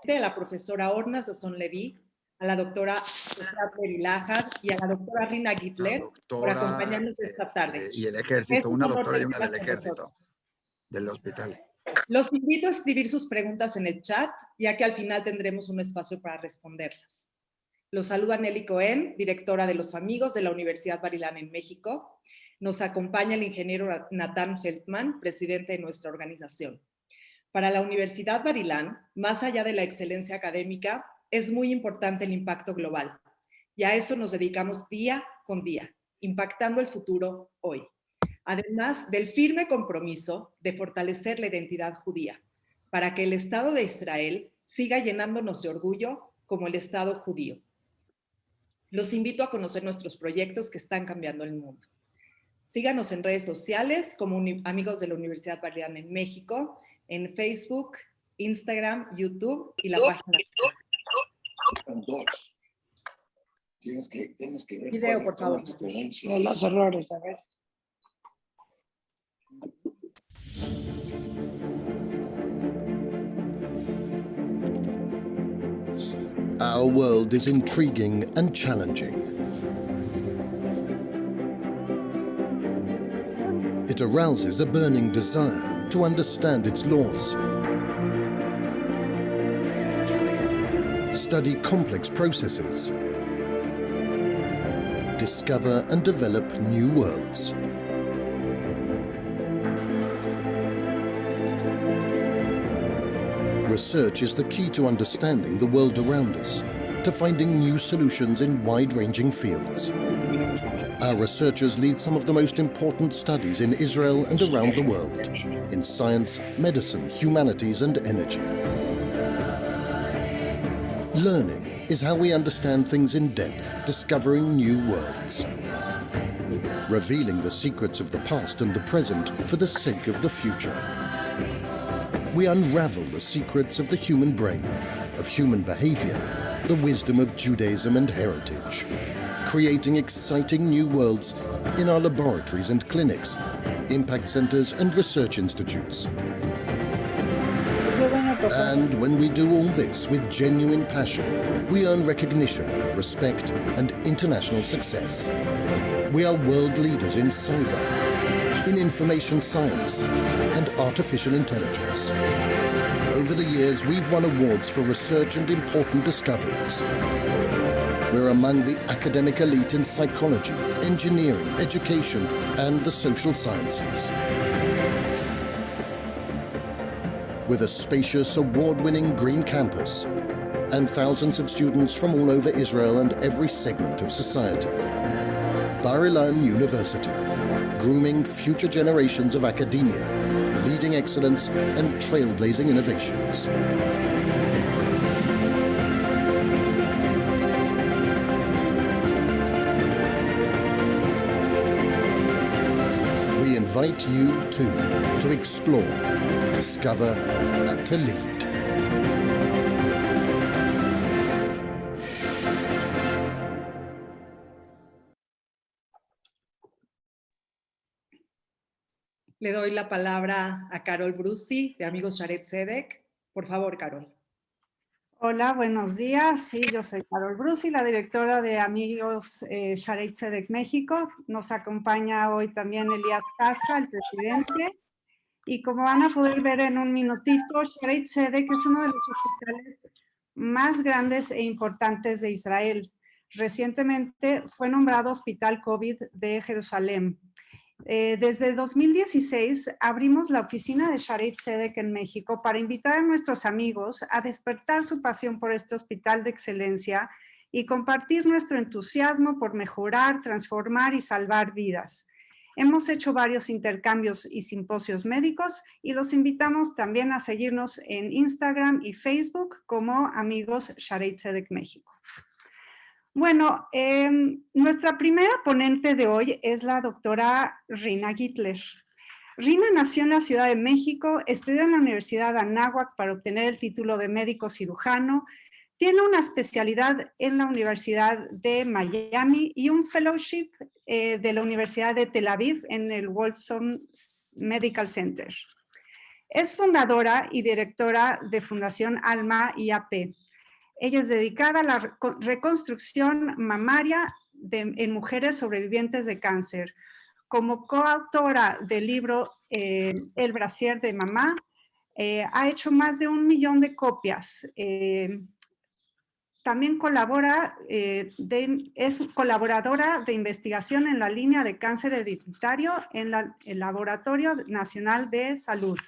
de la profesora Orna Sasson Levy, a la doctora Ephrat Levy-Lahad y a la doctora Rina Gitler por acompañarnos esta tarde. Y el ejército, una doctora y una del ejército, del hospital. Los invito a escribir sus preguntas en el chat, ya que al final tendremos un espacio para responderlas. Los saluda Nelly Cohen, directora de los Amigos de la Universidad Bar-Ilan en México. Nos acompaña el ingeniero Nathan Feldman, presidente de nuestra organización. Para la Universidad Bar-Ilan, más allá de la excelencia académica, es muy importante el impacto global. Y a eso nos dedicamos día con día, impactando el futuro hoy. Además del firme compromiso de fortalecer la identidad judía, para que el Estado de Israel siga llenándonos de orgullo como el Estado judío. Los invito a conocer nuestros proyectos que están cambiando el mundo. Síganos en redes sociales como Amigos de la Universidad Bar-Ilan en México, en Facebook, Instagram, YouTube y la página. Tienes que ver video, por favor. Los errores, a ver. Our world is intriguing and challenging. It arouses a burning desire to understand its laws, study complex processes, discover and develop new worlds. Research is the key to understanding the world around us, to finding new solutions in wide-ranging fields. Our researchers lead some of the most important studies in Israel and around the world, in science, medicine, humanities, and energy. Learning is how we understand things in depth, discovering new worlds, revealing the secrets of the past and the present for the sake of the future. We unravel the secrets of the human brain, of human behavior, the wisdom of Judaism and heritage, creating exciting new worlds in our laboratories and clinics, impact centers and research institutes. And when we do all this with genuine passion, we earn recognition, respect, and international success. We are world leaders in cyber, in information science, and artificial intelligence. Over the years, we've won awards for research and important discoveries. We're among the academic elite in psychology, engineering, education, and the social sciences. With a spacious, award-winning green campus and thousands of students from all over Israel and every segment of society, Bar-Ilan University, grooming future generations of academia, leading excellence, and trailblazing innovations. We invite you too to explore, discover, and to lead. Le doy la palabra a Carol Brusi, de Amigos Shaare Zedek. Por favor, Carol. Hola, buenos días. Sí, yo soy Carol Brusi, la directora de Amigos Shaare Zedek México. Nos acompaña hoy también Elías Casca, el presidente. Y como van a poder ver en un minutito, Shaare Zedek es uno de los hospitales más grandes e importantes de Israel. Recientemente fue nombrado Hospital COVID de Jerusalén. Desde 2016 abrimos la oficina de Shaare Zedek en México para invitar a nuestros amigos a despertar su pasión por este hospital de excelencia y compartir nuestro entusiasmo por mejorar, transformar y salvar vidas. Hemos hecho varios intercambios y simposios médicos y los invitamos también a seguirnos en Instagram y Facebook como Amigos Shaare Zedek México. Bueno, nuestra primera ponente de hoy es la doctora Rina Gitler. Rina nació en la Ciudad de México, estudió en la Universidad de Anáhuac para obtener el título de médico cirujano, tiene una especialidad en la Universidad de Miami y un fellowship de la Universidad de Tel Aviv en el Wolfson Medical Center. Es fundadora y directora de Fundación ALMA y AP. Ella es dedicada a la reconstrucción mamaria en mujeres sobrevivientes de cáncer. Como coautora del libro El brasier de mamá, ha hecho más de 1 millón de copias. También colabora, es colaboradora de investigación en la línea de cáncer hereditario en el Laboratorio Nacional de Salud.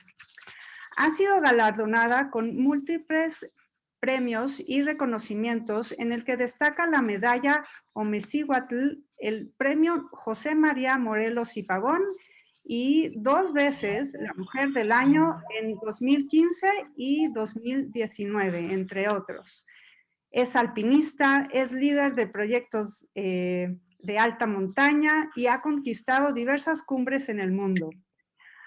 Ha sido galardonada con múltiples premios y reconocimientos, en el que destaca la medalla Omecíhuatl, el premio José María Morelos y Pavón, y 2 veces la Mujer del Año en 2015 y 2019, entre otros. Es alpinista, es líder de proyectos de alta montaña y ha conquistado diversas cumbres en el mundo.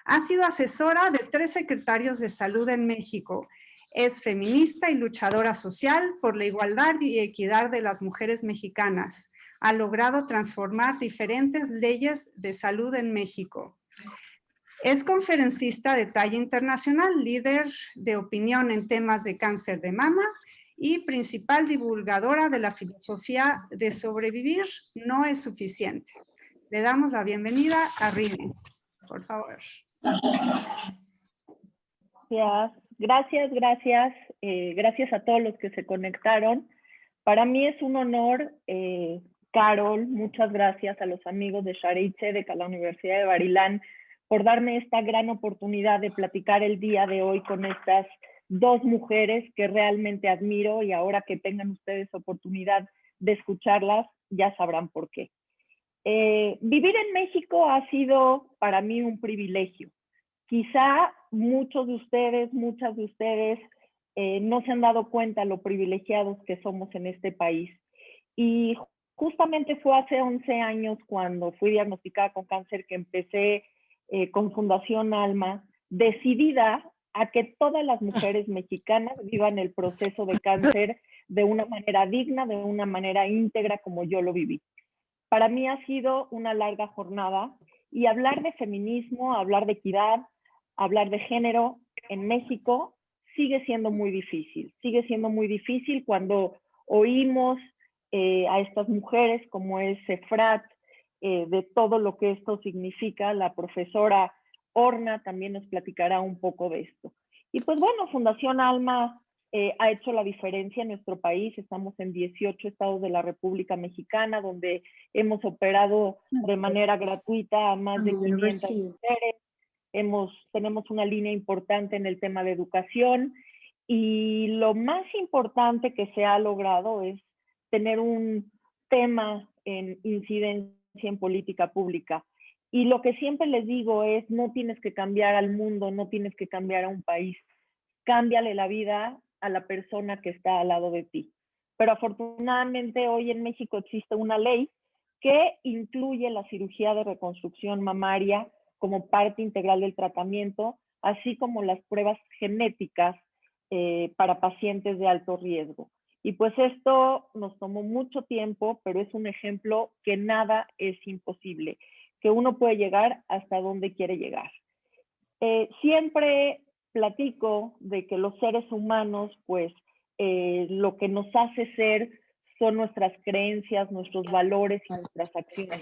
Ha sido asesora de 3 secretarios de salud en México. Es feminista y luchadora social por la igualdad y equidad de las mujeres mexicanas. Ha logrado transformar diferentes leyes de salud en México. Es conferencista de talla internacional, líder de opinión en temas de cáncer de mama y principal divulgadora de la filosofía de sobrevivir no es suficiente. Le damos la bienvenida a Rina, por favor. Gracias a todos los que se conectaron. Para mí es un honor, Carol, muchas gracias a los amigos de Shaare y Zedek, a la Universidad de Bar-Ilan, por darme esta gran oportunidad de platicar el día de hoy con estas 2 mujeres que realmente admiro, y ahora que tengan ustedes oportunidad de escucharlas, ya sabrán por qué. Vivir en México ha sido para mí un privilegio. Quizá muchos de ustedes, muchas de ustedes no se han dado cuenta lo privilegiados que somos en este país. Y justamente fue hace 11 años cuando fui diagnosticada con cáncer que empecé con Fundación ALMA, decidida a que todas las mujeres mexicanas vivan el proceso de cáncer de una manera digna, de una manera íntegra como yo lo viví. Para mí ha sido una larga jornada, y hablar de feminismo, hablar de equidad, hablar de género en México sigue siendo muy difícil. Sigue siendo muy difícil cuando oímos a estas mujeres como es Ephrat, de todo lo que esto significa. La profesora Orna también nos platicará un poco de esto. Y pues bueno, Fundación ALMA ha hecho la diferencia en nuestro país. Estamos en 18 estados de la República Mexicana, donde hemos operado de manera gratuita a más de 500 mujeres. Tenemos una línea importante en el tema de educación, y lo más importante que se ha logrado es tener un tema en incidencia en política pública. Y lo que siempre les digo es: no tienes que cambiar al mundo, no tienes que cambiar a un país, cámbiale la vida a la persona que está al lado de ti. Pero afortunadamente hoy en México existe una ley que incluye la cirugía de reconstrucción mamaria como parte integral del tratamiento, así como las pruebas genéticas para pacientes de alto riesgo. Y pues esto nos tomó mucho tiempo, pero es un ejemplo que nada es imposible, que uno puede llegar hasta donde quiere llegar. Siempre platico de que los seres humanos, pues lo que nos hace ser son nuestras creencias, nuestros valores y nuestras acciones.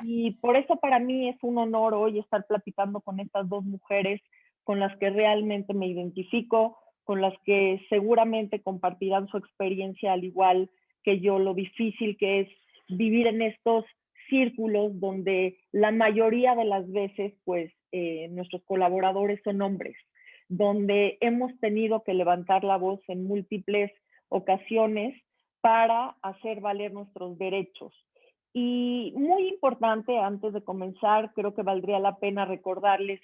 Y por eso para mí es un honor hoy estar platicando con estas 2 mujeres con las que realmente me identifico, con las que seguramente compartirán su experiencia al igual que yo, lo difícil que es vivir en estos círculos donde la mayoría de las veces pues nuestros colaboradores son hombres, donde hemos tenido que levantar la voz en múltiples ocasiones para hacer valer nuestros derechos. Y muy importante, antes de comenzar, creo que valdría la pena recordarles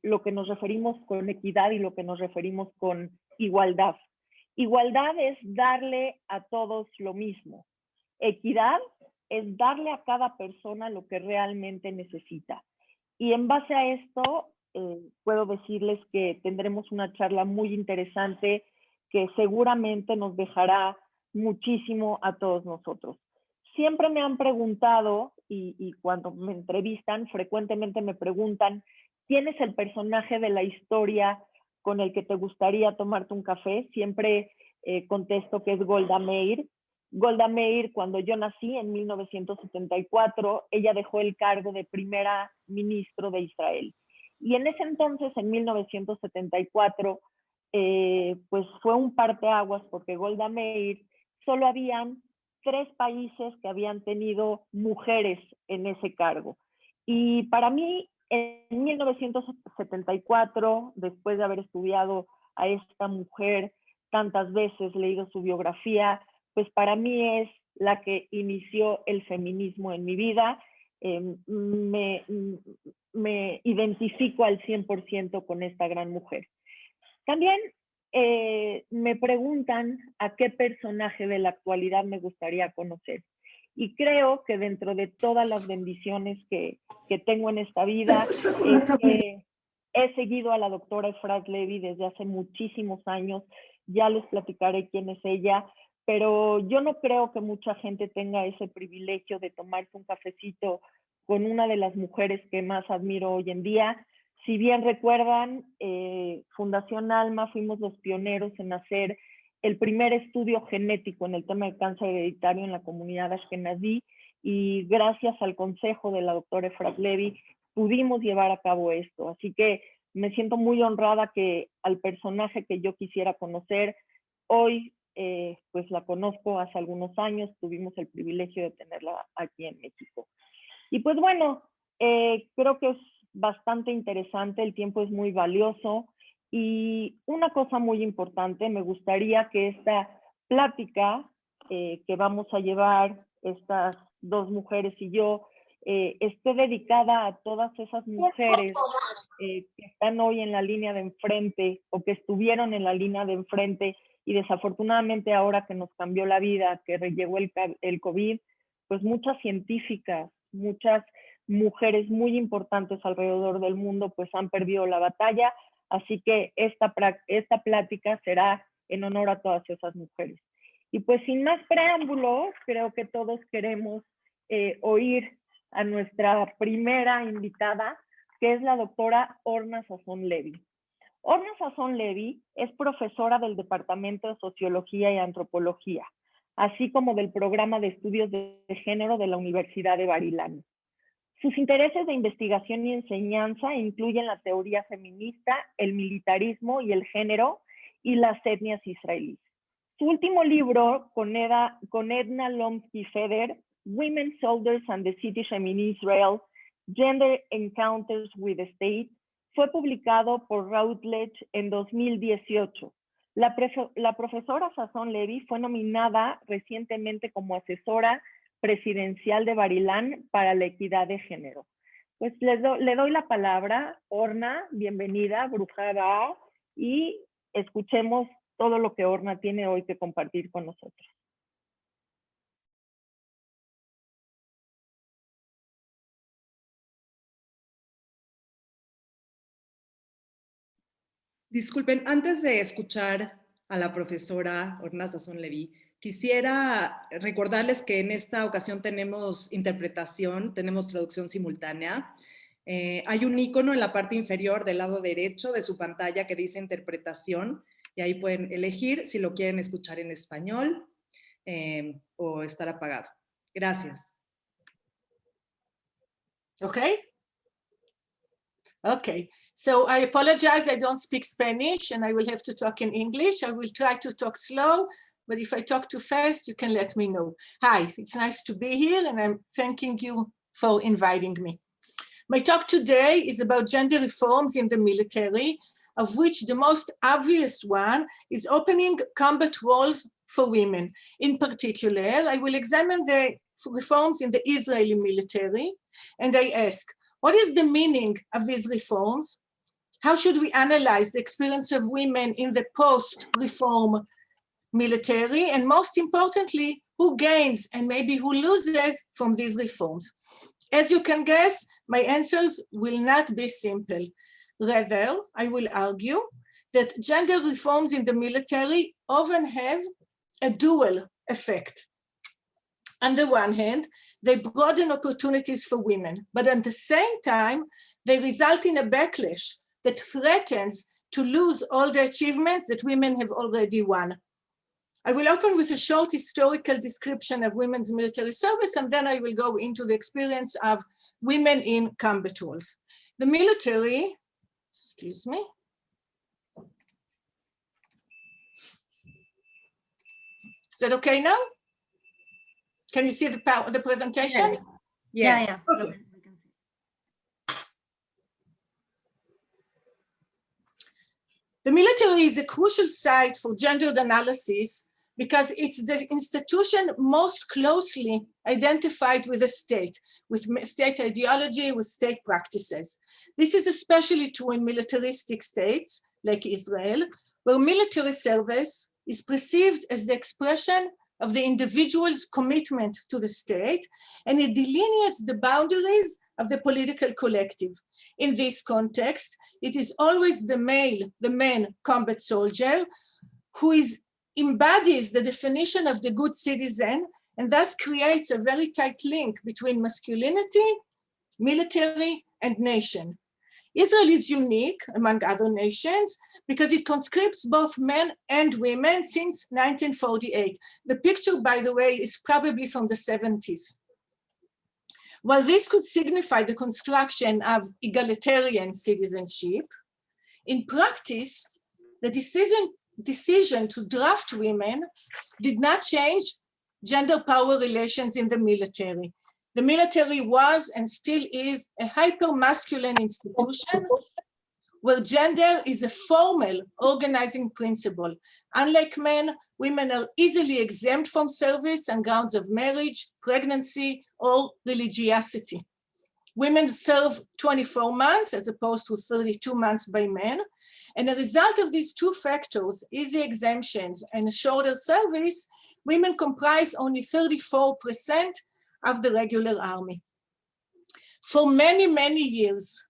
lo que nos referimos con equidad y lo que nos referimos con igualdad. Igualdad es darle a todos lo mismo. Equidad es darle a cada persona lo que realmente necesita. Y en base a esto, puedo decirles que tendremos una charla muy interesante que seguramente nos dejará muchísimo a todos nosotros. Siempre me han preguntado, y cuando me entrevistan, frecuentemente me preguntan ¿quién es el personaje de la historia con el que te gustaría tomarte un café? Siempre contesto que es Golda Meir. Golda Meir, cuando yo nací en 1974, ella dejó el cargo de primera ministro de Israel. Y en ese entonces, en 1974, pues fue un parteaguas porque Golda Meir, solo habían 3 países que habían tenido mujeres en ese cargo. Y para mí, en 1974, después de haber estudiado a esta mujer tantas veces, leído su biografía, pues para mí es la que inició el feminismo en mi vida. Me identifico al 100% con esta gran mujer. También me preguntan a qué personaje de la actualidad me gustaría conocer. Y creo que dentro de todas las bendiciones que tengo en esta vida, he seguido a la doctora Ephrat Levy desde hace muchísimos años. Ya les platicaré quién es ella, pero yo no creo que mucha gente tenga ese privilegio de tomarse un cafecito con una de las mujeres que más admiro hoy en día. Si bien recuerdan, Fundación ALMA fuimos los pioneros en hacer el primer estudio genético en el tema de cáncer hereditario en la comunidad ashkenazí, y gracias al consejo de la doctora Ephrat Levy pudimos llevar a cabo esto. Así que me siento muy honrada que al personaje que yo quisiera conocer, hoy pues la conozco hace algunos años, tuvimos el privilegio de tenerla aquí en México. Y pues bueno, creo que es bastante interesante, el tiempo es muy valioso, y una cosa muy importante, me gustaría que esta plática que vamos a llevar estas 2 mujeres y yo, esté dedicada a todas esas mujeres que están hoy en la línea de enfrente o que estuvieron en la línea de enfrente, y desafortunadamente ahora que nos cambió la vida, que llegó el COVID, pues muchas científicas, muchas mujeres muy importantes alrededor del mundo pues han perdido la batalla. Así que esta plática será en honor a todas esas mujeres. Y pues sin más preámbulos, creo que todos queremos oír a nuestra primera invitada, que es la doctora Orna Sasson Levy. Orna Sasson Levy es profesora del Departamento de Sociología y Antropología, así como del Programa de Estudios de Género de la Universidad de Bar-Ilan. Sus intereses de investigación y enseñanza incluyen la teoría feminista, el militarismo y el género, y las etnias israelíes. Su último libro, con Edna Lomsky-Feder, Women Soldiers and the Citizen in Israel, Gender Encounters with the State, fue publicado por Routledge en 2018. La profesora Sasson Levy fue nominada recientemente como asesora presidencial de Bar-Ilan para la equidad de género. Pues le doy la palabra, Orna, bienvenida, Bruja Abba, y escuchemos todo lo que Orna tiene hoy que compartir con nosotros. Disculpen, antes de escuchar a la profesora Orna Sasson Levy, quisiera recordarles que en esta ocasión tenemos interpretación, tenemos traducción simultánea. Hay un icono en la parte inferior del lado derecho de su pantalla que dice interpretación, y ahí pueden elegir si lo quieren escuchar en español o estar apagado. Gracias. Okay. Okay, so I apologize, I don't speak Spanish and I will have to talk in English. I will try to talk slow, but if I talk too fast, you can let me know. Hi, it's nice to be here and I'm thanking you for inviting me. My talk today is about gender reforms in the military, of which the most obvious one is opening combat roles for women. In particular, I will examine the reforms in the Israeli military, and I ask, what is the meaning of these reforms? How should we analyze the experience of women in the post-reform military? And most importantly, who gains and maybe who loses from these reforms? As you can guess, my answers will not be simple. Rather, I will argue that gender reforms in the military often have a dual effect. On the one hand, they broaden opportunities for women, but at the same time, they result in a backlash that threatens to lose all the achievements that women have already won. I will open with a short historical description of women's military service, and then I will go into the experience of women in combat roles. The military, excuse me. Is that okay now? Can you see the presentation? Yes. Yeah. Okay. The military is a crucial site for gendered analysis because it's the institution most closely identified with the state, with state ideology, with state practices. This is especially true in militaristic states like Israel, where military service is perceived as the expression of the individual's commitment to the state, and it delineates the boundaries of the political collective. In this context, it is always the man combat soldier who embodies the definition of the good citizen, and thus creates a very tight link between masculinity, military, and nation. Israel is unique among other nations because it conscripts both men and women since 1948. The picture, by the way, is probably from the 70s. While this could signify the construction of egalitarian citizenship, in practice, the decision to draft women did not change gender power relations in the military. The military was and still is a hyper-masculine institution where gender is a formal organizing principle. Unlike men, women are easily exempt from service on grounds of marriage, pregnancy, or religiosity. Women serve 24 months as opposed to 32 months by men. And the result of these two factors, easy exemptions and a shorter service, women comprise only 34% of the regular army. For many, many years,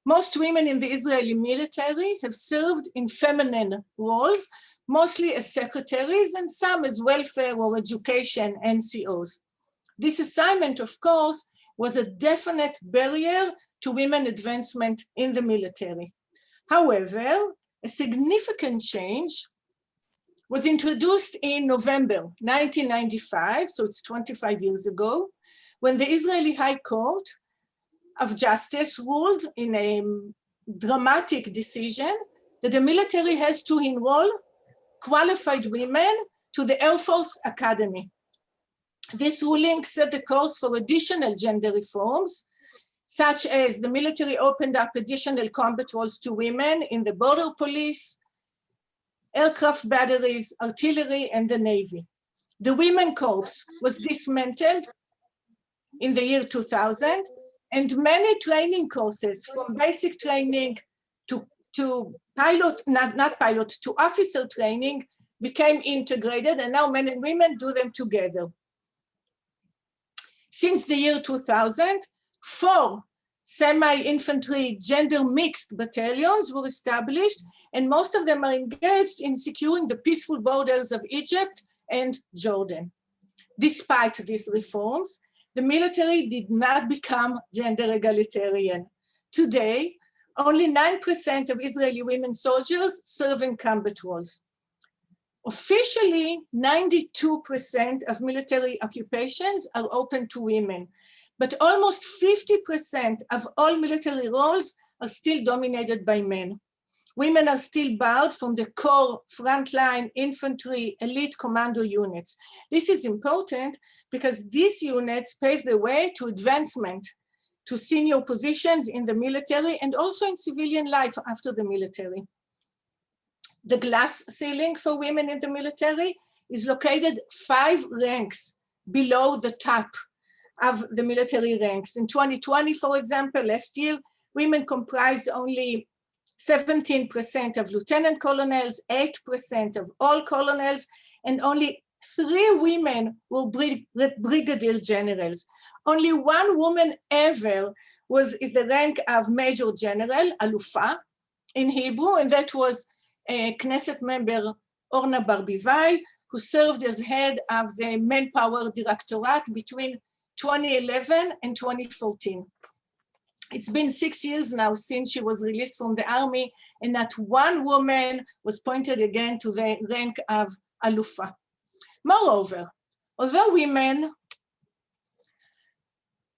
most women in the Israeli military have served in feminine roles, mostly as secretaries and some as welfare or education NCOs. This assignment, of course, was a definite barrier to women advancement in the military. However, a significant change was introduced in November 1995, so it's 25 years ago, when the Israeli High Court of Justice ruled in a dramatic decision that the military has to enroll qualified women to the Air Force Academy. This ruling set the course for additional gender reforms, such as the military opened up additional combat roles to women in the border police, aircraft batteries, artillery, and the Navy. The Women Corps was dismantled in the year 2000, and many training courses from basic training to pilot, not pilot, to officer training became integrated, and now men and women do them together. Since the year 2000, 4 semi-infantry gender mixed battalions were established, and most of them are engaged in securing the peaceful borders of Egypt and Jordan. Despite these reforms, the military did not become gender egalitarian. Today, only 9% of Israeli women soldiers serve in combat roles. Officially, 92% of military occupations are open to women, but almost 50% of all military roles are still dominated by men. Women are still barred from the core, frontline, infantry, elite commando units. This is important because these units pave the way to advancement to senior positions in the military and also in civilian life after the military. The glass ceiling for women in the military is located 5 ranks below the top of the military ranks. In 2020, for example, last year, women comprised only 17% of lieutenant colonels, 8% of all colonels, and only 3 women were brigadier generals. Only 1 woman ever was in the rank of major general, alufa, in Hebrew, and that was Knesset member Orna Barbivai, who served as head of the Manpower Directorate between 2011 and 2014. It's been 6 years now since she was released from the army, and not one woman was pointed again to the rank of Alufa. Moreover, although women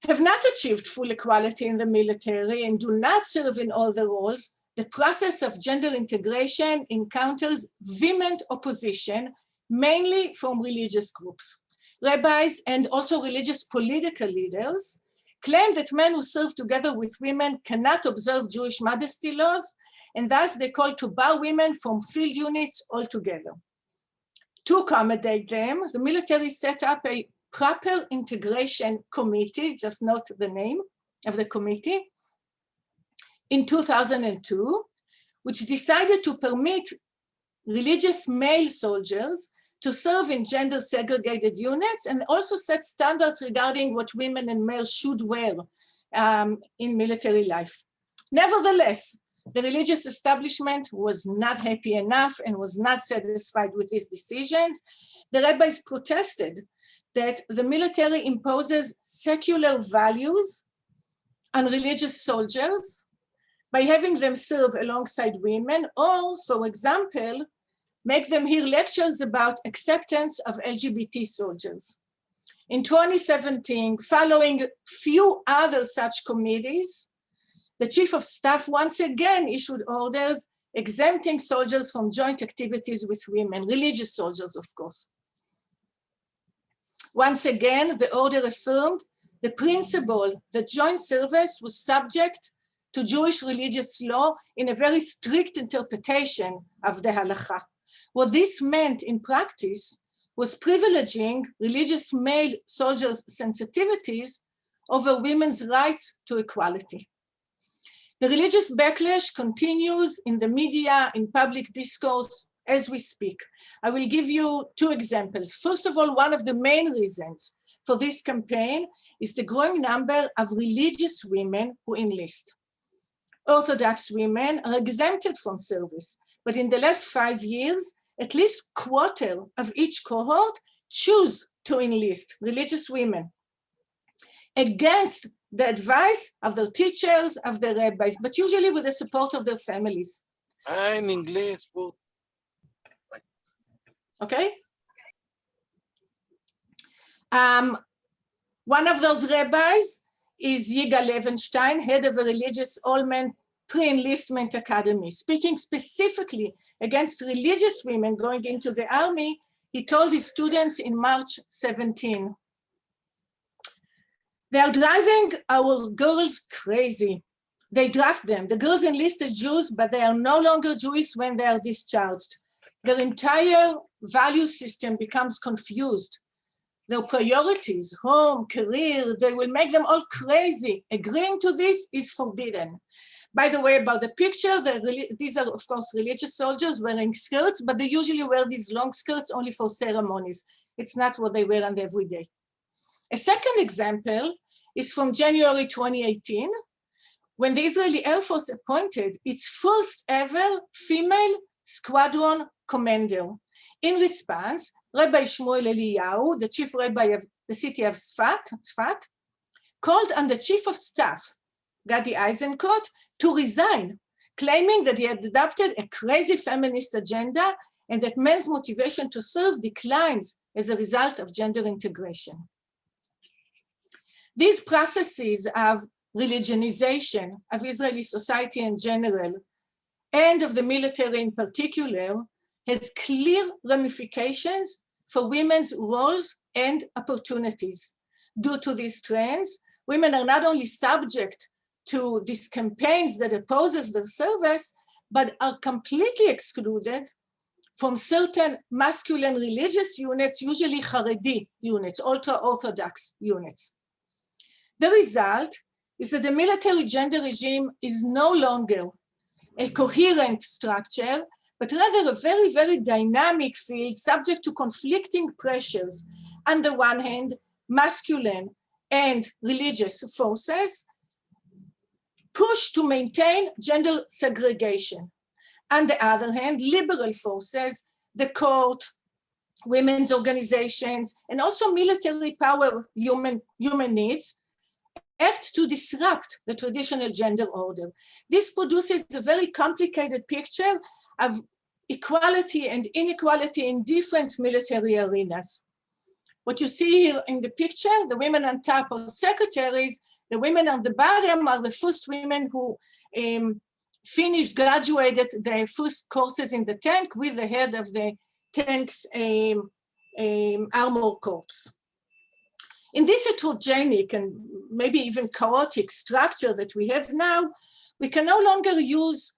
have not achieved full equality in the military and do not serve in all the roles, the process of gender integration encounters vehement opposition, mainly from religious groups. Rabbis and also religious political leaders claim that men who serve together with women cannot observe Jewish modesty laws, and thus they call to bar women from field units altogether. To accommodate them, the military set up a proper integration committee, just note the name of the committee, in 2002, which decided to permit religious male soldiers to serve in gender segregated units and also set standards regarding what women and males should wear in military life. Nevertheless, the religious establishment was not happy enough and was not satisfied with these decisions. The rabbis protested that the military imposes secular values on religious soldiers by having them serve alongside women, or, for example, make them hear lectures about acceptance of LGBT soldiers. In 2017, following few other such committees, the Chief of Staff once again issued orders exempting soldiers from joint activities with women, religious soldiers, of course. Once again, the order affirmed the principle that joint service was subject to Jewish religious law in a very strict interpretation of the halakha. What this meant in practice was privileging religious male soldiers' sensitivities over women's rights to equality. The religious backlash continues in the media, in public discourse, as we speak. I will give you two examples. First of all, one of the main reasons for this campaign is the growing number of religious women who enlist. Orthodox women are exempted from service, but in the last 5 years, at least a quarter of each cohort choose to enlist, religious women, against the advice of their teachers, of their rabbis, but usually with the support of their families. In English. Okay? One of those rabbis is Yigal Levenstein, head of a religious all-men pre-enlistment academy. Speaking specifically against religious women going into the army, he told his students in March 17, "They are driving our girls crazy. They draft them. The girls enlist as Jews, but they are no longer Jewish when they are discharged. Their entire value system becomes confused. Their priorities, home, career, they will make them all crazy. Agreeing to this is forbidden." By the way, about the picture, these are, of course, religious soldiers wearing skirts, but they usually wear these long skirts only for ceremonies. It's not what they wear on every day. A second example is from January 2018, when the Israeli Air Force appointed its first ever female squadron commander. In response, Rabbi Shmuel Eliyahu, the chief rabbi of the city of Tzfat, called on the chief of staff, Gadi Eisenkot, to resign, claiming that he had adopted a crazy feminist agenda and that men's motivation to serve declines as a result of gender integration. These processes of religionization of Israeli society in general and of the military in particular has clear ramifications for women's roles and opportunities. Due to these trends, women are not only subject to these campaigns that opposes their service, but are completely excluded from certain masculine religious units, usually Haredi units, ultra-Orthodox units. The result is that the military gender regime is no longer a coherent structure, but rather a very, very dynamic field subject to conflicting pressures. On the one hand, masculine and religious forces push to maintain gender segregation. On the other hand, liberal forces, the court, women's organizations, and also military power human needs, act to disrupt the traditional gender order. This produces a very complicated picture of equality and inequality in different military arenas. What you see here in the picture, the women on top are secretaries, the women on the bottom are the first women who graduated their first courses in the tank with the head of the tank's armor corps. In this heterogenic and maybe even chaotic structure that we have now, we can no longer use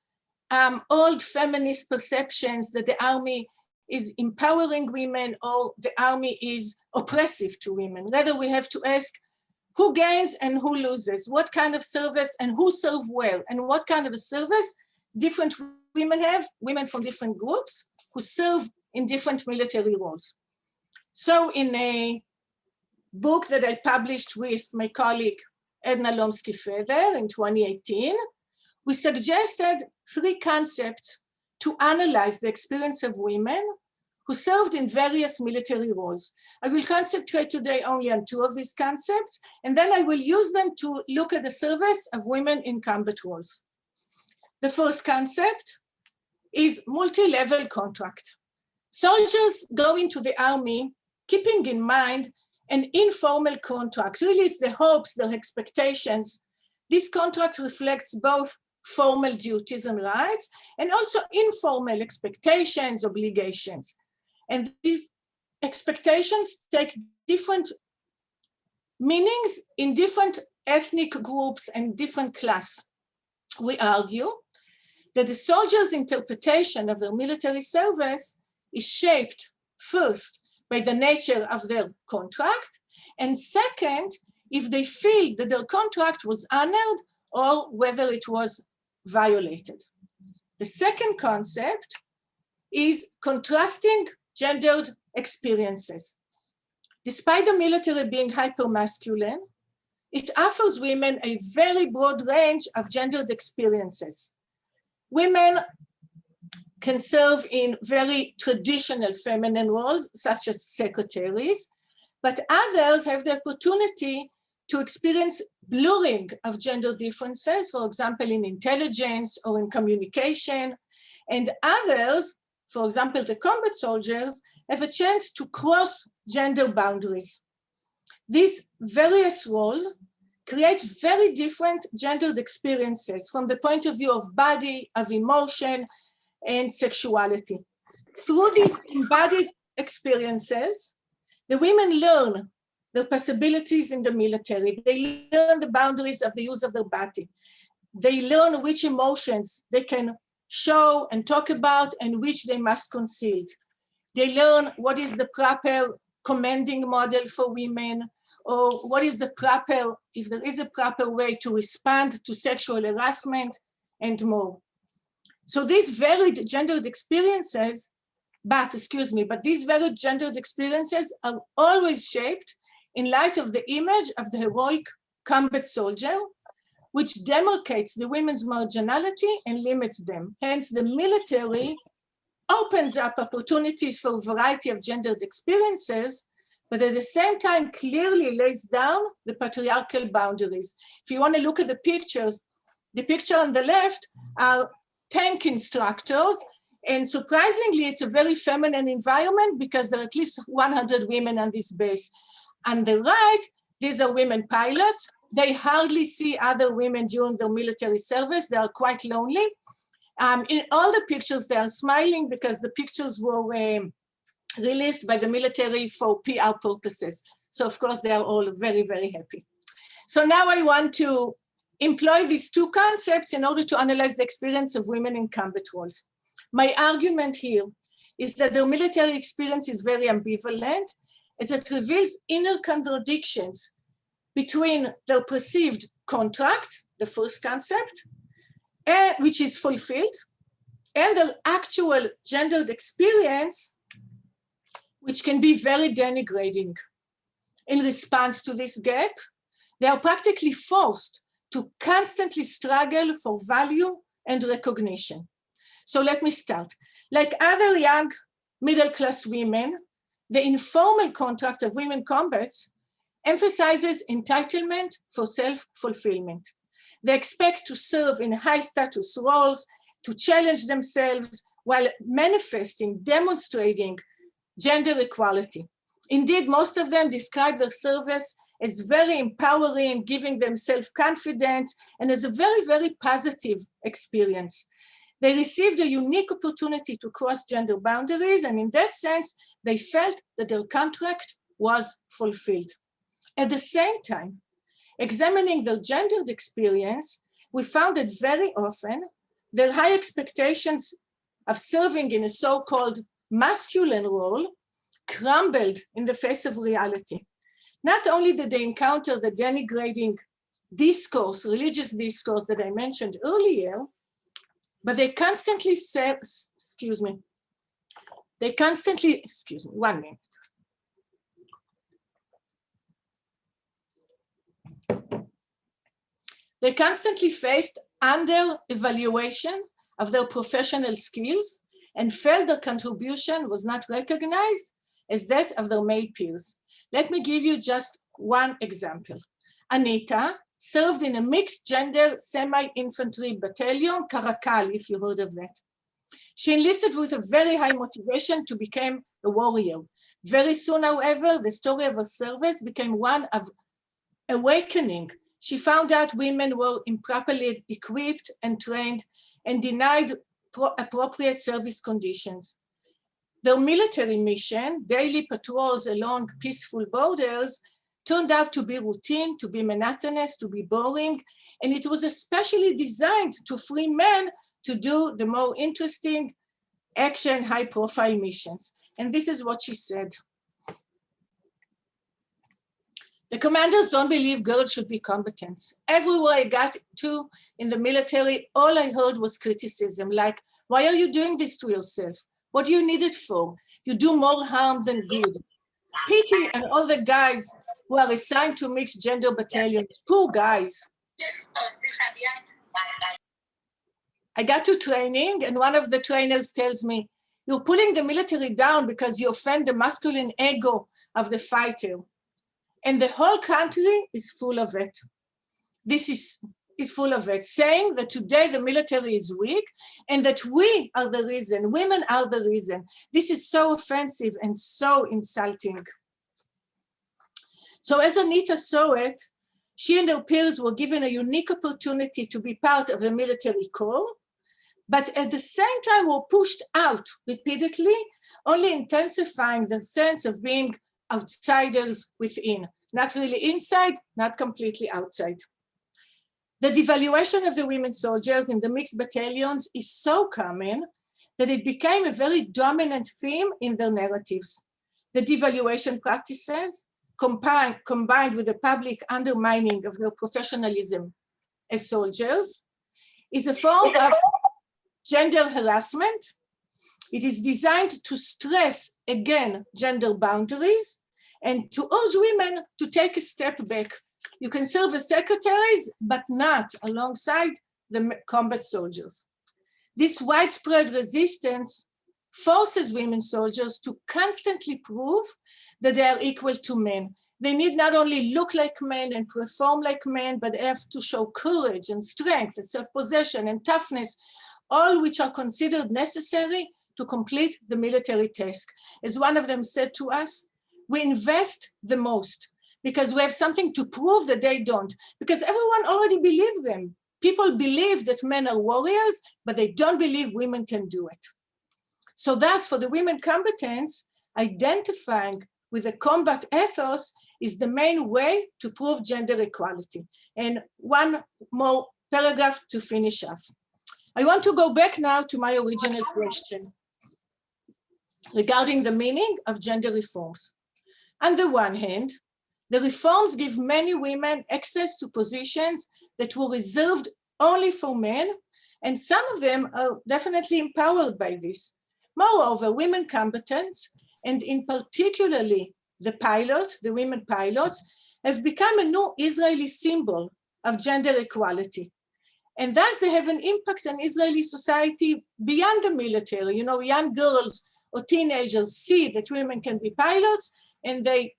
old feminist perceptions that the army is empowering women or the army is oppressive to women. Rather, we have to ask who gains and who loses, what kind of service and who serve well, and what kind of a service different women have, women from different groups who serve in different military roles. So in a book that I published with my colleague Edna Lomsky-Feder in 2018, we suggested 3 concepts to analyze the experience of women who served in various military roles. I will concentrate today only on 2 of these concepts, and then I will use them to look at the service of women in combat roles. The first concept is multi-level contract. Soldiers go into the army keeping in mind an informal contract, really it's the hopes, their expectations. This contract reflects both formal duties and rights, and also informal expectations, obligations. And these expectations take different meanings in different ethnic groups and different class. We argue that the soldiers' interpretation of their military service is shaped first by the nature of their contract, and second, if they feel that their contract was honored or whether it was violated. The second concept is contrasting gendered experiences. Despite the military being hyper-masculine, it offers women a very broad range of gendered experiences. Women can serve in very traditional feminine roles, such as secretaries, but others have the opportunity to experience blurring of gender differences, for example, in intelligence or in communication, and others, for example, the combat soldiers, have a chance to cross gender boundaries. These various roles create very different gendered experiences from the point of view of body, of emotion, and sexuality. Through these embodied experiences, the women learn their possibilities in the military. They learn the boundaries of the use of their body. They learn which emotions they can show and talk about and which they must conceal. They learn what is the proper commanding model for women, or what is the proper, if there is a proper way to respond to sexual harassment, and more. So these varied gendered experiences, but these varied gendered experiences are always shaped in light of the image of the heroic combat soldier, which demarcates the women's marginality and limits them. Hence, the military opens up opportunities for a variety of gendered experiences, but at the same time clearly lays down the patriarchal boundaries. If you want to look at the pictures, the picture on the left are tank instructors, and surprisingly, it's a very feminine environment because there are at least 100 women on this base. On the right, these are women pilots. They hardly see other women during their military service. They are quite lonely. In all the pictures, they are smiling because the pictures were released by the military for PR purposes. So of course, they are all very, very happy. So now I want to employ these 2 concepts in order to analyze the experience of women in combat roles. My argument here is that their military experience is very ambivalent, as it reveals inner contradictions between their perceived contract, the first concept, which is fulfilled, and their actual gendered experience, which can be very denigrating. In response to this gap, they are practically forced to constantly struggle for value and recognition. So let me start. Like other young middle-class women, the informal contract of women combats emphasizes entitlement for self-fulfillment. They expect to serve in high-status roles, to challenge themselves while manifesting, demonstrating gender equality. Indeed, most of them describe their service as very empowering, giving them self-confidence, and as a very, very positive experience. They received a unique opportunity to cross gender boundaries, and in that sense, they felt that their contract was fulfilled. At the same time, examining their gendered experience, we found that very often their high expectations of serving in a so-called masculine role crumbled in the face of reality. Not only did they encounter the denigrating discourse, religious discourse that I mentioned earlier, but they constantly said, one minute. They constantly faced under-evaluation of their professional skills and felt their contribution was not recognized as that of their male peers. Let me give you just one example. Anita served in a mixed gender semi-infantry battalion, Karakal, if you heard of that. She enlisted with a very high motivation to become a warrior. Very soon, however, the story of her service became one of awakening. She found out women were improperly equipped and trained and denied appropriate service conditions. Their military mission, daily patrols along peaceful borders, turned out to be routine, to be monotonous, to be boring, and it was especially designed to free men to do the more interesting action, high-profile missions. And this is what she said. The commanders don't believe girls should be combatants. Everywhere I got to in the military, all I heard was criticism, like, why are you doing this to yourself? What do you need it for? You do more harm than good. Pity on all the guys who are assigned to mixed gender battalions. Poor guys. I got to training, and one of the trainers tells me, you're pulling the military down because you offend the masculine ego of the fighter. And the whole country is full of it. This is full of it, saying that today the military is weak and that we are the reason, women are the reason. This is so offensive and so insulting. So as Anita saw it, she and her peers were given a unique opportunity to be part of the military corps, but at the same time were pushed out repeatedly, only intensifying the sense of being outsiders within, not really inside, not completely outside. The devaluation of the women soldiers in the mixed battalions is so common that it became a very dominant theme in their narratives. The devaluation practices, combined with the public undermining of their professionalism as soldiers, is a form of gender harassment. It is designed to stress, again, gender boundaries and to urge women to take a step back. You can serve as secretaries, but not alongside the combat soldiers. This widespread resistance forces women soldiers to constantly prove that they are equal to men. They need not only look like men and perform like men, but they have to show courage and strength and self-possession and toughness, all which are considered necessary to complete the military task. As one of them said to us, we invest the most because we have something to prove that they don't, because everyone already believes them. People believe that men are warriors, but they don't believe women can do it. So thus, for the women combatants, identifying with a combat ethos is the main way to prove gender equality. And one more paragraph to finish off. I want to go back now to my original question regarding the meaning of gender reforms. On the one hand, the reforms give many women access to positions that were reserved only for men, and some of them are definitely empowered by this. Moreover, women combatants, and in particularly the pilot, the women pilots, have become a new Israeli symbol of gender equality. And thus they have an impact on Israeli society beyond the military. You know, young girls or teenagers see that women can be pilots, and they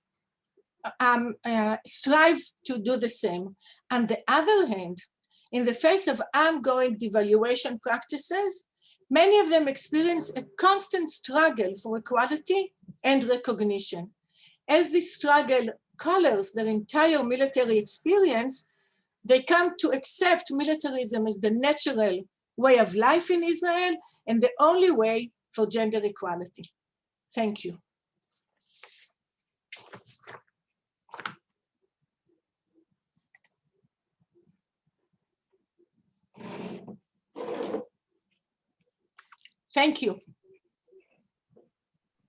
strive to do the same. On the other hand, in the face of ongoing devaluation practices, many of them experience a constant struggle for equality and recognition. As this struggle colors their entire military experience, they come to accept militarism as the natural way of life in Israel and the only way for gender equality. Thank you. Thank you.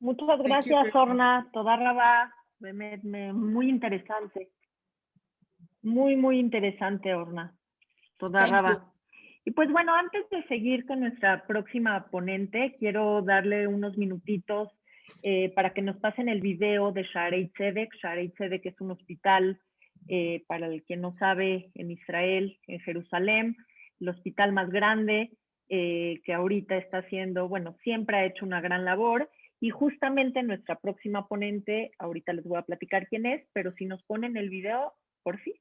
Muchas gracias, Orna. Toda raba, muy interesante. Muy interesante, Orna. Toda raba. Y pues bueno, antes de seguir con nuestra próxima ponente, quiero darle unos minutitos para que nos pasen el video de Shaare Zedek. Shaare Zedek es un hospital, para el que no sabe, en Israel, en Jerusalén, el hospital más grande, que ahorita está haciendo, bueno, siempre ha hecho una gran labor. Y justamente nuestra próxima ponente, ahorita les voy a platicar quién es, pero si nos ponen el video, por fin.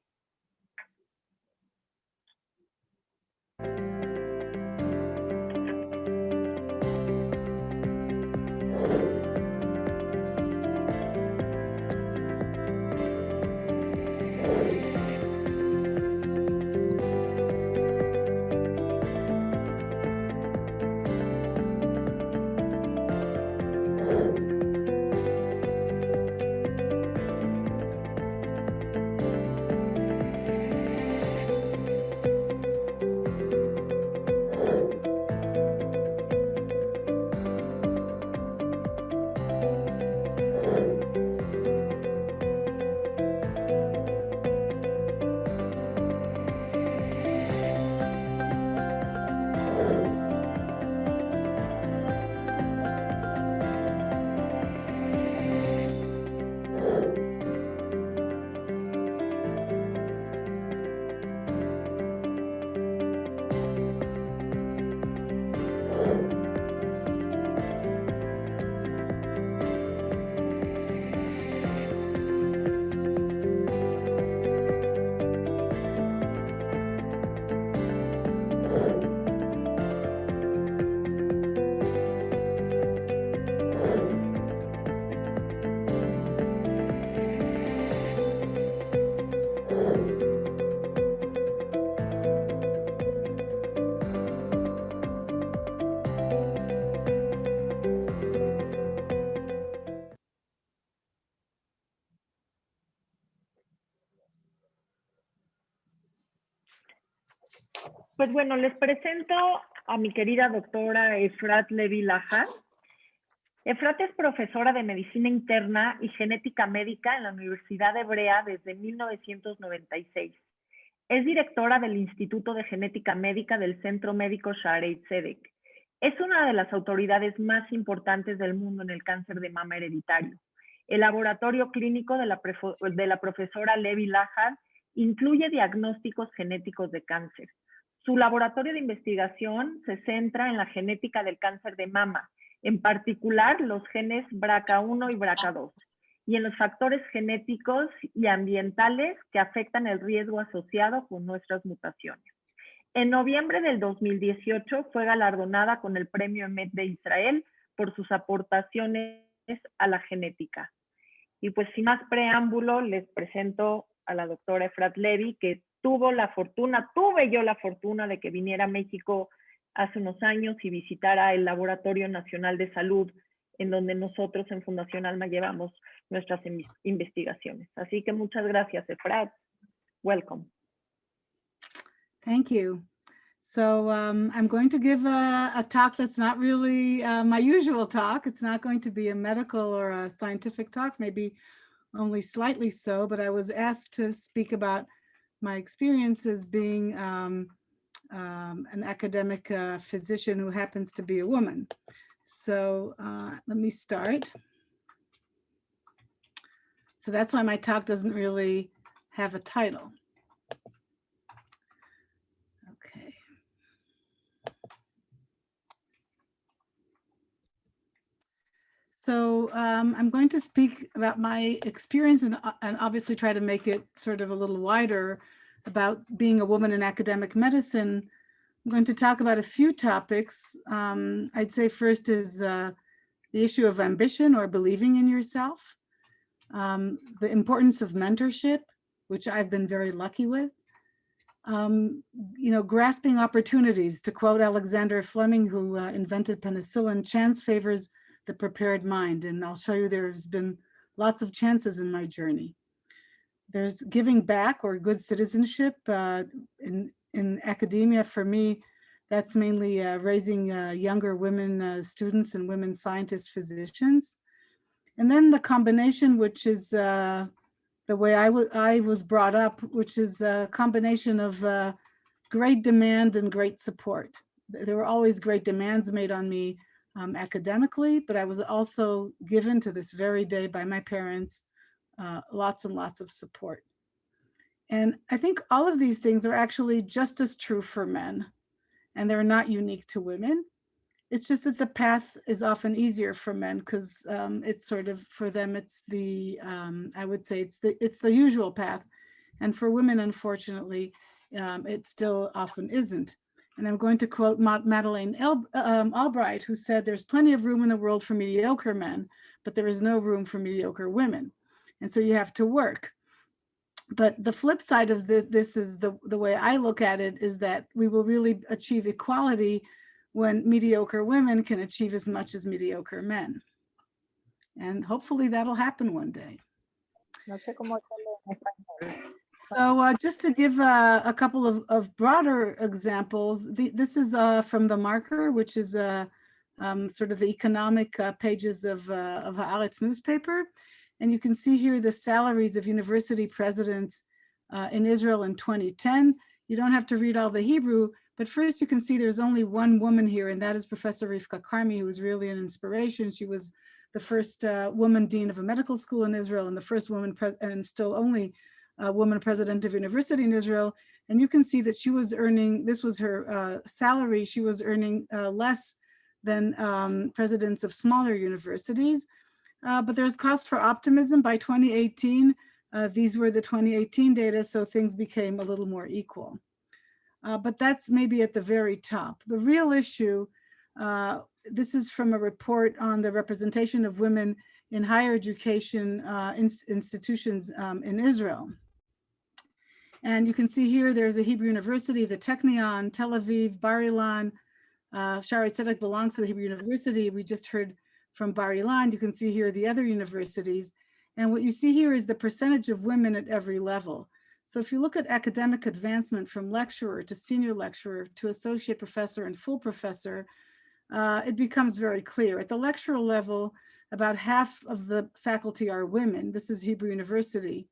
Pues bueno, les presento a mi querida doctora Ephrat Levy-Lahad. Ephrat es profesora de Medicina Interna y Genética Médica en la Universidad Hebrea desde 1996. Es directora del Instituto de Genética Médica del Centro Médico Shaare Zedek. Es una de las autoridades más importantes del mundo en el cáncer de mama hereditario. El laboratorio clínico de la profesora Levy-Lahad incluye diagnósticos genéticos de cáncer. Su laboratorio de investigación se centra en la genética del cáncer de mama, en particular los genes BRCA1 y BRCA2, y en los factores genéticos y ambientales que afectan el riesgo asociado con nuestras mutaciones. En noviembre del 2018 fue galardonada con el Premio Emet de Israel por sus aportaciones a la genética. Y pues sin más preámbulo, les presento a la doctora Ephrat Levy, que tuve yo la fortuna de que viniera a México hace unos años y visitara el Laboratorio Nacional de Salud, en donde nosotros en Fundación ALMA llevamos nuestras investigaciones. Así que muchas gracias, Ephrat. Welcome. Thank you. So I'm going to give a talk that's not really my usual talk. It's not going to be a medical or a scientific talk, maybe only slightly so, but I was asked to speak about my experience as being an academic physician who happens to be a woman. So let me start. So that's why my talk doesn't really have a title. Okay. So I'm going to speak about my experience and obviously try to make it sort of a little wider about being a woman in academic medicine. I'm going to talk about a few topics. I'd say first is the issue of ambition or believing in yourself, the importance of mentorship, which I've been very lucky with, grasping opportunities, to quote Alexander Fleming, who invented penicillin, chance favors the prepared mind. And I'll show you there's been lots of chances in my journey. There's giving back or good citizenship. In academia, for me, that's mainly raising younger women students and women scientists, physicians. And then the combination, which is the way I was brought up, which is a combination of great demand and great support. There were always great demands made on me academically, but I was also given to this very day by my parents lots and lots of support. And I think all of these things are actually just as true for men, and they're not unique to women. It's just that the path is often easier for men because it's sort of, for them, it's the, I would say it's the usual path. And for women, unfortunately, it still often isn't. And I'm going to quote Madeleine Albright, who said, "There's plenty of room in the world for mediocre men, but there is no room for mediocre women. And so you have to work." But the flip side of this is the way I look at it is that we will really achieve equality when mediocre women can achieve as much as mediocre men. And hopefully that'll happen one day. So just to give a couple of broader examples, this is from The Marker, which is sort of the economic pages of Haaretz newspaper. And you can see here the salaries of university presidents in Israel in 2010. You don't have to read all the Hebrew, but first you can see there's only one woman here, and that is Professor Rivka Karmi, who is really an inspiration. She was the first woman dean of a medical school in Israel and the first woman and still only woman president of university in Israel. And you can see that she was earning, this was her salary, she was earning less than presidents of smaller universities. But there's cause for optimism. By 2018, these were the 2018 data, so things became a little more equal. But that's maybe at the very top. The real issue, this is from a report on the representation of women in higher education institutions in Israel. And you can see here, there's a Hebrew University, the Technion, Tel Aviv, Bar-Ilan. Shaare Zedek belongs to the Hebrew University. We just heard from Bar-Ilan. You can see here the other universities. And what you see here is the percentage of women at every level. So if you look at academic advancement from lecturer to senior lecturer to associate professor and full professor, it becomes very clear. At the lecturer level, about half of the faculty are women. This is Hebrew University.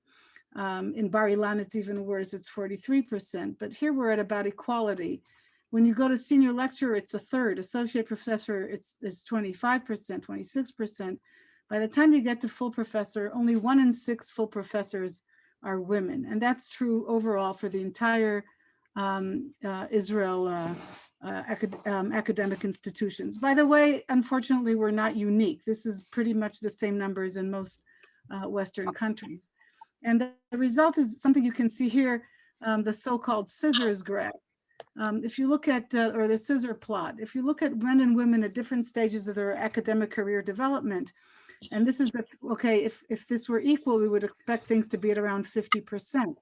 In Bar-Ilan, it's even worse, it's 43%. But here we're at about equality. When you go to senior lecturer, it's a third. Associate professor, it's 25%, 26%. By the time you get to full professor, only 1 in 6 full professors are women. And that's true overall for the entire Israel academic institutions. By the way, unfortunately, we're not unique. This is pretty much the same numbers in most Western countries. And the result is something you can see here, the so-called scissors graph. If you look at, or the scissor plot, if you look at men and women at different stages of their academic career development, and this is, okay, if this were equal, we would expect things to be at around 50%.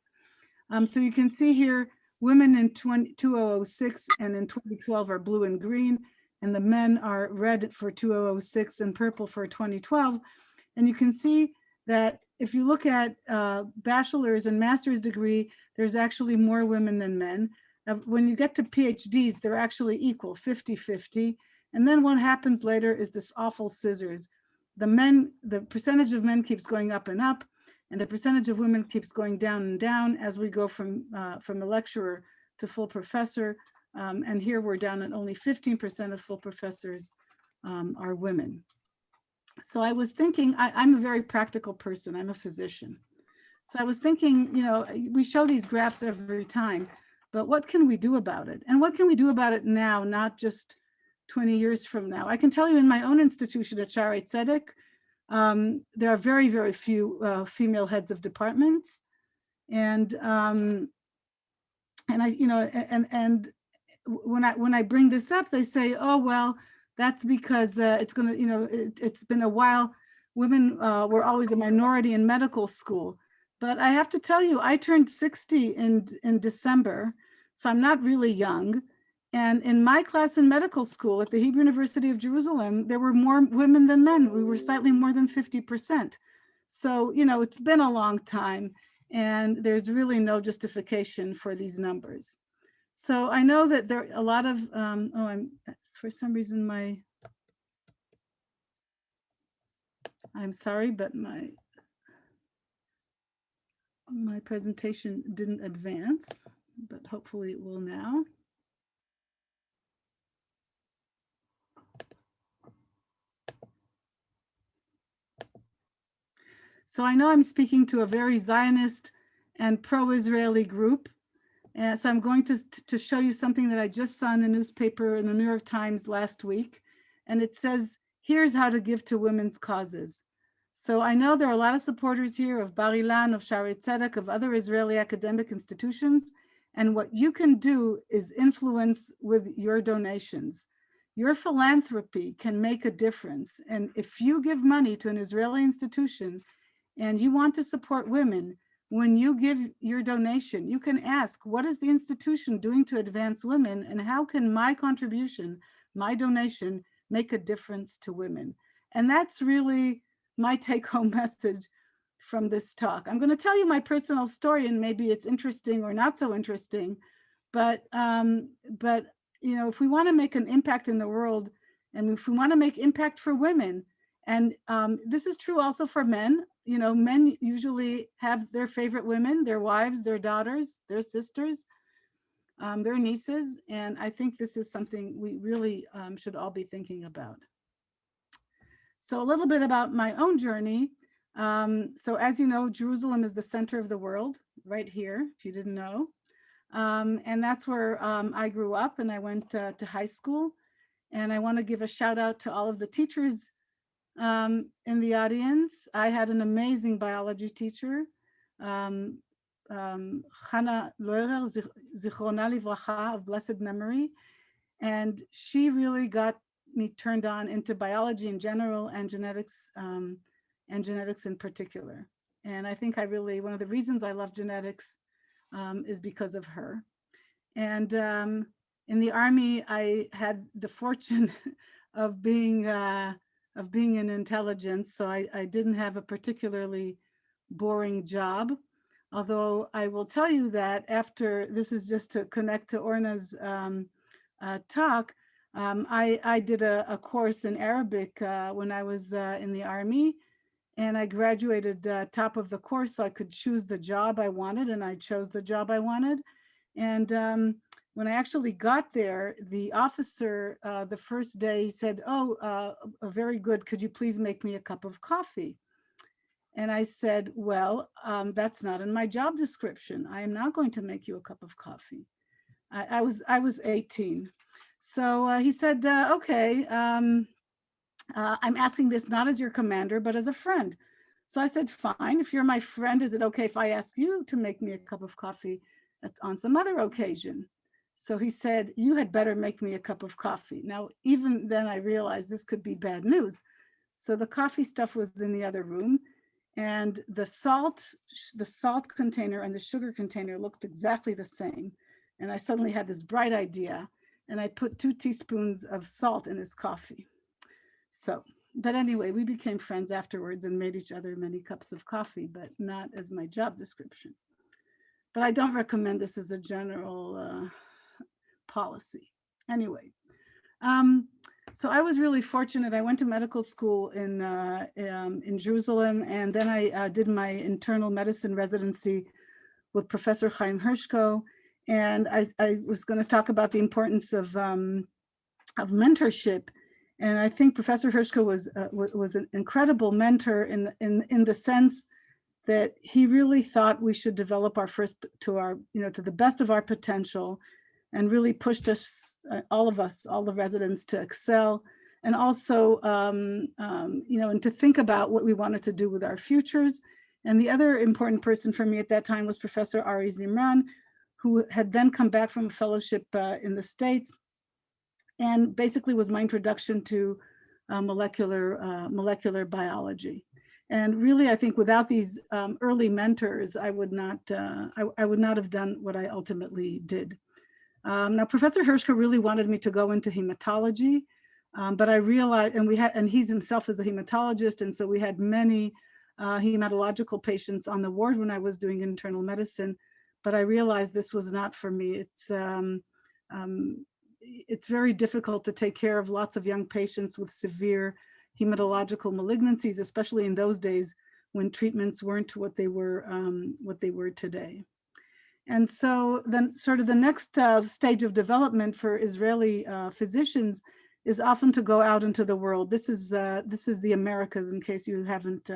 So you can see here, women in 2006 and in 2012 are blue and green, and the men are red for 2006 and purple for 2012. And you can see that if you look at bachelor's and master's degree, there's actually more women than men. When you get to PhDs, they're actually equal, 50-50. And then what happens later is this awful scissors. The percentage of men keeps going up and up, and the percentage of women keeps going down and down as we go from a lecturer to full professor. And here we're down at only 15% of full professors are women. So I was thinking, I'm a very practical person, I'm a physician. So I was thinking, we show these graphs every time, but what can we do about it? And what can we do about it now, not just 20 years from now. I can tell you in my own institution at Shaare Zedek, there are very, very few female heads of departments. And I, you know, and when I bring this up, they say, oh, well, that's because it's going to, you know, it's been a while. Women were always a minority in medical school. But I have to tell you, I turned 60 in December, so I'm not really young. And in my class in medical school at the Hebrew University of Jerusalem, there were more women than men. We were slightly more than 50%. So, you know, it's been a long time, and there's really no justification for these numbers. So I know that there are a lot of, for some reason I'm sorry, but my presentation didn't advance, but hopefully it will now. So I know I'm speaking to a very Zionist and pro-Israeli group. And so I'm going to show you something that I just saw in the newspaper in the New York Times last week. And it says, here's how to give to women's causes. So I know there are a lot of supporters here of Bar-Ilan, of Shaare Zedek, of other Israeli academic institutions. And what you can do is influence with your donations. Your philanthropy can make a difference. And if you give money to an Israeli institution and you want to support women, when you give your donation, you can ask, what is the institution doing to advance women, and how can my contribution, my donation, make a difference to women? And that's really my take-home message from this talk. I'm going to tell you my personal story, and maybe it's interesting or not so interesting, but you know, if we want to make an impact in the world, and if we want to make impact for women, and this is true also for men. You know, men usually have their favorite women, their wives, their daughters, their sisters, their nieces. And I think this is something we really should all be thinking about. So a little bit about my own journey. So as you know, Jerusalem is the center of the world, right here, if you didn't know. And that's where I grew up, and I went to high school. And I want to give a shout out to all of the teachers in the audience. I had an amazing biology teacher, Chana Loerer, Zichrona Livracha, of blessed memory. And she really got me turned on into biology in general, and genetics in particular. And I think one of the reasons I love genetics is because of her. And in the Army, I had the fortune of being in intelligence, so I didn't have a particularly boring job. Although I will tell you that after, this is just to connect to Orna's talk, I did a course in Arabic when I was in the Army, and I graduated top of the course, so I could choose the job I wanted, and I chose the job I wanted. And when I actually got there, the officer the first day said, oh, very good, could you please make me a cup of coffee? And I said, well, that's not in my job description. I am not going to make you a cup of coffee. I was 18. So he said, okay, I'm asking this not as your commander, but as a friend. So I said, fine, if you're my friend, is it okay if I ask you to make me a cup of coffee on some other occasion? So he said, you had better make me a cup of coffee. Now, even then I realized this could be bad news. So the coffee stuff was in the other room, and the salt container and the sugar container looked exactly the same. And I suddenly had this bright idea, and I put 2 teaspoons of salt in his coffee. So, but anyway, we became friends afterwards and made each other many cups of coffee, but not as my job description. But I don't recommend this as a general policy. Anyway, so I was really fortunate. I went to medical school in Jerusalem, and then I did my internal medicine residency with Professor Chaim Hershko. And I was going to talk about the importance of mentorship. And I think Professor Hershko was an incredible mentor in the sense that he really thought we should develop to the best of our potential. and really pushed us, all the residents, to excel, and also, and to think about what we wanted to do with our futures. And the other important person for me at that time was Professor Ari Zimran, who had then come back from a fellowship in the States, and basically was my introduction to molecular biology. And really, I think without these early mentors, I would not have done what I ultimately did. Now, Professor Hirschka really wanted me to go into hematology, but I realized, and he's himself is a hematologist, and so we had many hematological patients on the ward when I was doing internal medicine, but I realized this was not for me. It's very difficult to take care of lots of young patients with severe hematological malignancies, especially in those days when treatments weren't what they were today. And so then sort of the next stage of development for Israeli physicians is often to go out into the world. This is the Americas, in case you haven't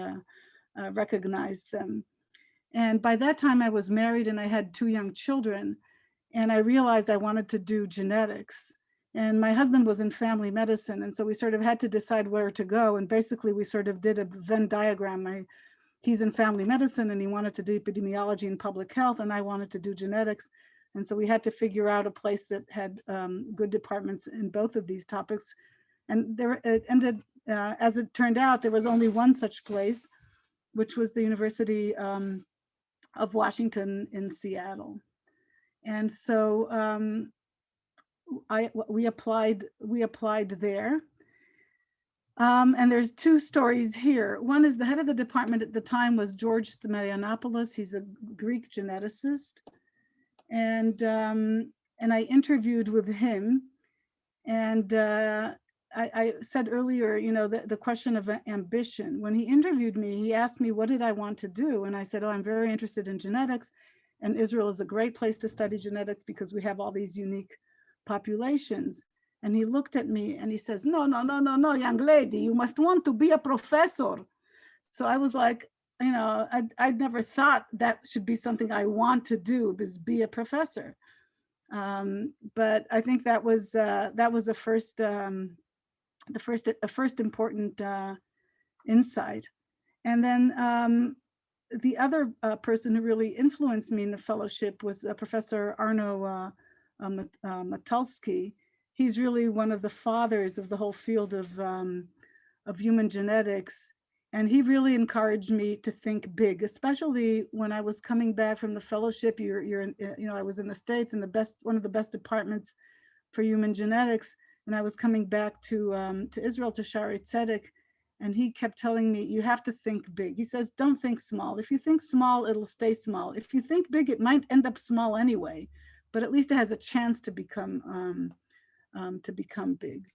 recognized them. And by that time I was married and I had 2 young children, and I realized I wanted to do genetics. And my husband was in family medicine, and so we sort of had to decide where to go. And basically we sort of did a Venn diagram. He's in family medicine and he wanted to do epidemiology and public health, and I wanted to do genetics. And so we had to figure out a place that had good departments in both of these topics. And it ended, as it turned out, there was only one such place, which was the University of Washington in Seattle. And so we applied there. And there's 2 stories here. One is the head of the department at the time was George Stamelianopoulos. He's a Greek geneticist. And I interviewed with him. And I said earlier, the question of ambition. When he interviewed me, he asked me, what did I want to do? And I said, I'm very interested in genetics. And Israel is a great place to study genetics because we have all these unique populations. And he looked at me and he says, no, young lady, you must want to be a professor. So I was like, I'd never thought that should be something I want to do, is be a professor. But I think that was a first important insight. And then the other person who really influenced me in the fellowship was Professor Arno Matulski. He's really one of the fathers of the whole field of human genetics. And he really encouraged me to think big, especially when I was coming back from the fellowship. I was in the States in one of the best departments for human genetics. And I was coming back to Israel, to Shaare Zedek. And he kept telling me, you have to think big. He says, don't think small. If you think small, it'll stay small. If you think big, it might end up small anyway, but at least it has a chance to become big.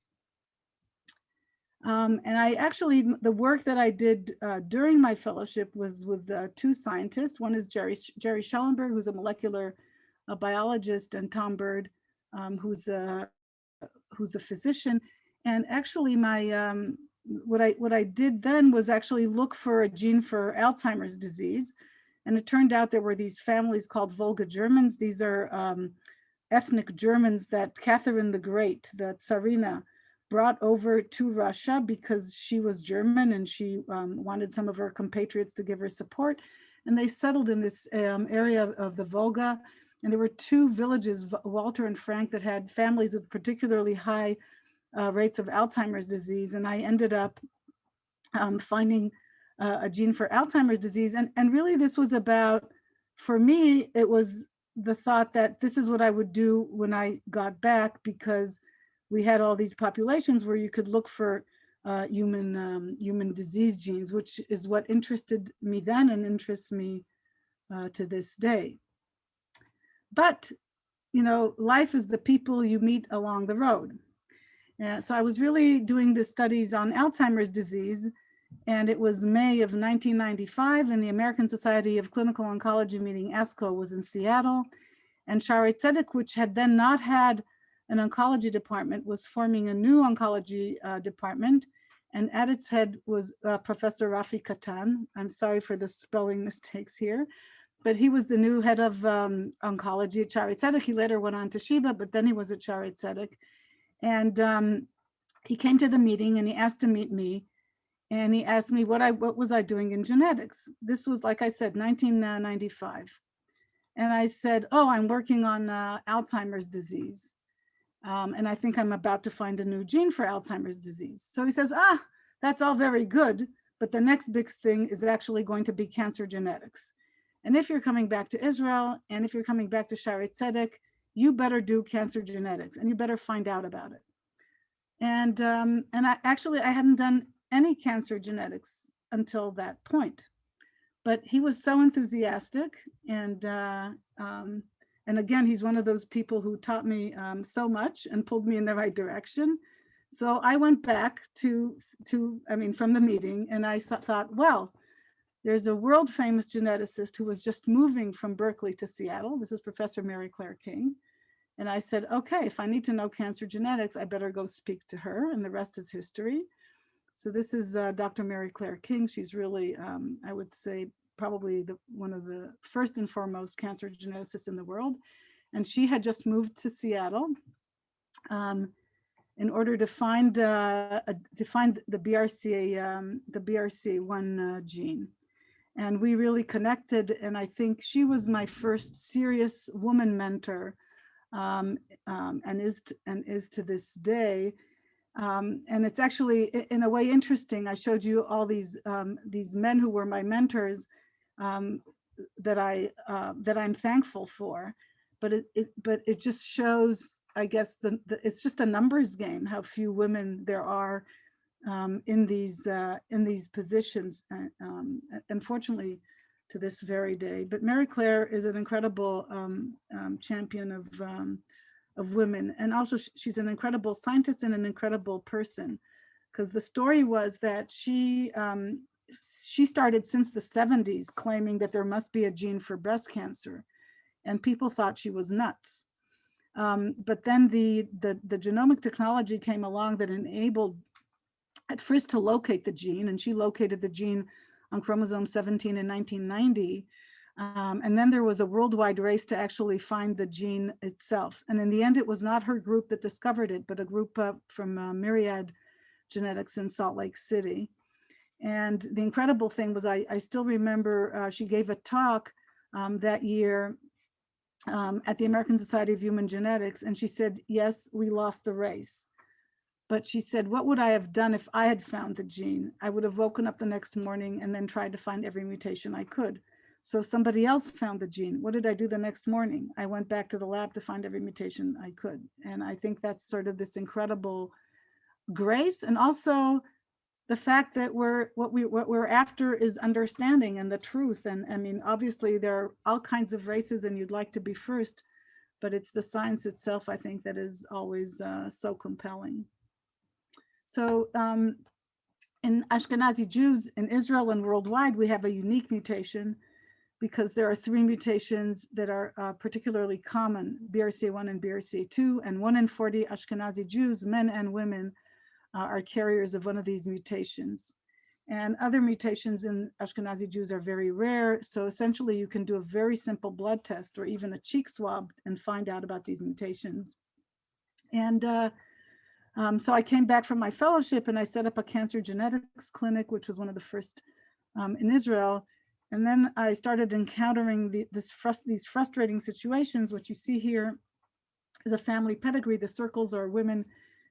And I actually, the work that I did during my fellowship was with 2 scientists. One is Jerry Schellenberg, who's a molecular biologist, and Tom Bird, who's a physician. And actually what I did then was actually look for a gene for Alzheimer's disease. And it turned out there were these families called Volga Germans. These are ethnic Germans that Catherine the Great, the Tsarina, brought over to Russia because she was German and she wanted some of her compatriots to give her support. And they settled in this area of the Volga. And there were 2 villages, Walter and Frank, that had families with particularly high rates of Alzheimer's disease. And I ended up finding a gene for Alzheimer's disease. And really this was about, for me, it was the thought that this is what I would do when I got back, because we had all these populations where you could look for human disease genes, which is what interested me then and interests me to this day. But, life is the people you meet along the road. So I was really doing the studies on Alzheimer's disease, and it was May of 1995, and the American Society of Clinical Oncology meeting, ASCO, was in Seattle, and Shaare Zedek, which had then not had an oncology department, was forming a new oncology department, and at its head was Professor Rafi Katan. I'm sorry for the spelling mistakes here, but he was the new head of oncology at Shaare Zedek. He later went on to Sheba, but then he was at Shaare Zedek. And he came to the meeting and he asked to meet me. And he asked me what was I doing in genetics? This was, like I said, 1995. And I said, oh, I'm working on Alzheimer's disease. And I think I'm about to find a new gene for Alzheimer's disease. So he says, that's all very good, but the next big thing is actually going to be cancer genetics. And if you're coming back to Israel, and if you're coming back to Shaare Zedek, you better do cancer genetics, and you better find out about it. And I hadn't done any cancer genetics until that point. But he was so enthusiastic, and again, he's one of those people who taught me so much and pulled me in the right direction. So I went back from the meeting, and I thought, well, there's a world famous geneticist who was just moving from Berkeley to Seattle. This is Professor Mary Claire King. And I said, okay, if I need to know cancer genetics, I better go speak to her, and the rest is history. So this is Dr. Mary Claire King. She's really, I would say, probably one of the first and foremost cancer geneticists in the world. And she had just moved to Seattle in order to find the BRCA1 gene. And we really connected. And I think she was my first serious woman mentor, and is to this day. And it's actually, in a way, interesting. I showed you all these men who were my mentors that I'm thankful for, but it just shows, I guess, it's just a numbers game how few women there are in these positions, unfortunately, to this very day. But Mary Claire is an incredible champion of women, and also she's an incredible scientist and an incredible person, because the story was that she started since the 70s claiming that there must be a gene for breast cancer, and people thought she was nuts. But then the genomic technology came along that enabled at first to locate the gene, and she located the gene on chromosome 17 in 1990. And then there was a worldwide race to actually find the gene itself. And in the end, it was not her group that discovered it, but a group from Myriad Genetics in Salt Lake City. And the incredible thing was, I still remember she gave a talk that year at the American Society of Human Genetics. And she said, yes, we lost the race. But she said, what would I have done if I had found the gene? I would have woken up the next morning and then tried to find every mutation I could. So somebody else found the gene. What did I do the next morning? I went back to the lab to find every mutation I could. And I think that's sort of this incredible grace. And also the fact that what we're after is understanding and the truth. And I mean, obviously there are all kinds of races and you'd like to be first, but it's the science itself, I think, that is always so compelling. So in Ashkenazi Jews in Israel and worldwide, we have a unique mutation because there are 3 mutations that are particularly common, BRCA1 and BRCA2, and 1 in 40 Ashkenazi Jews, men and women, are carriers of one of these mutations. And other mutations in Ashkenazi Jews are very rare. So essentially you can do a very simple blood test or even a cheek swab and find out about these mutations. And so I came back from my fellowship and I set up a cancer genetics clinic, which was one of the first in Israel. And then I started encountering these frustrating situations. What you see here is a family pedigree. The circles are women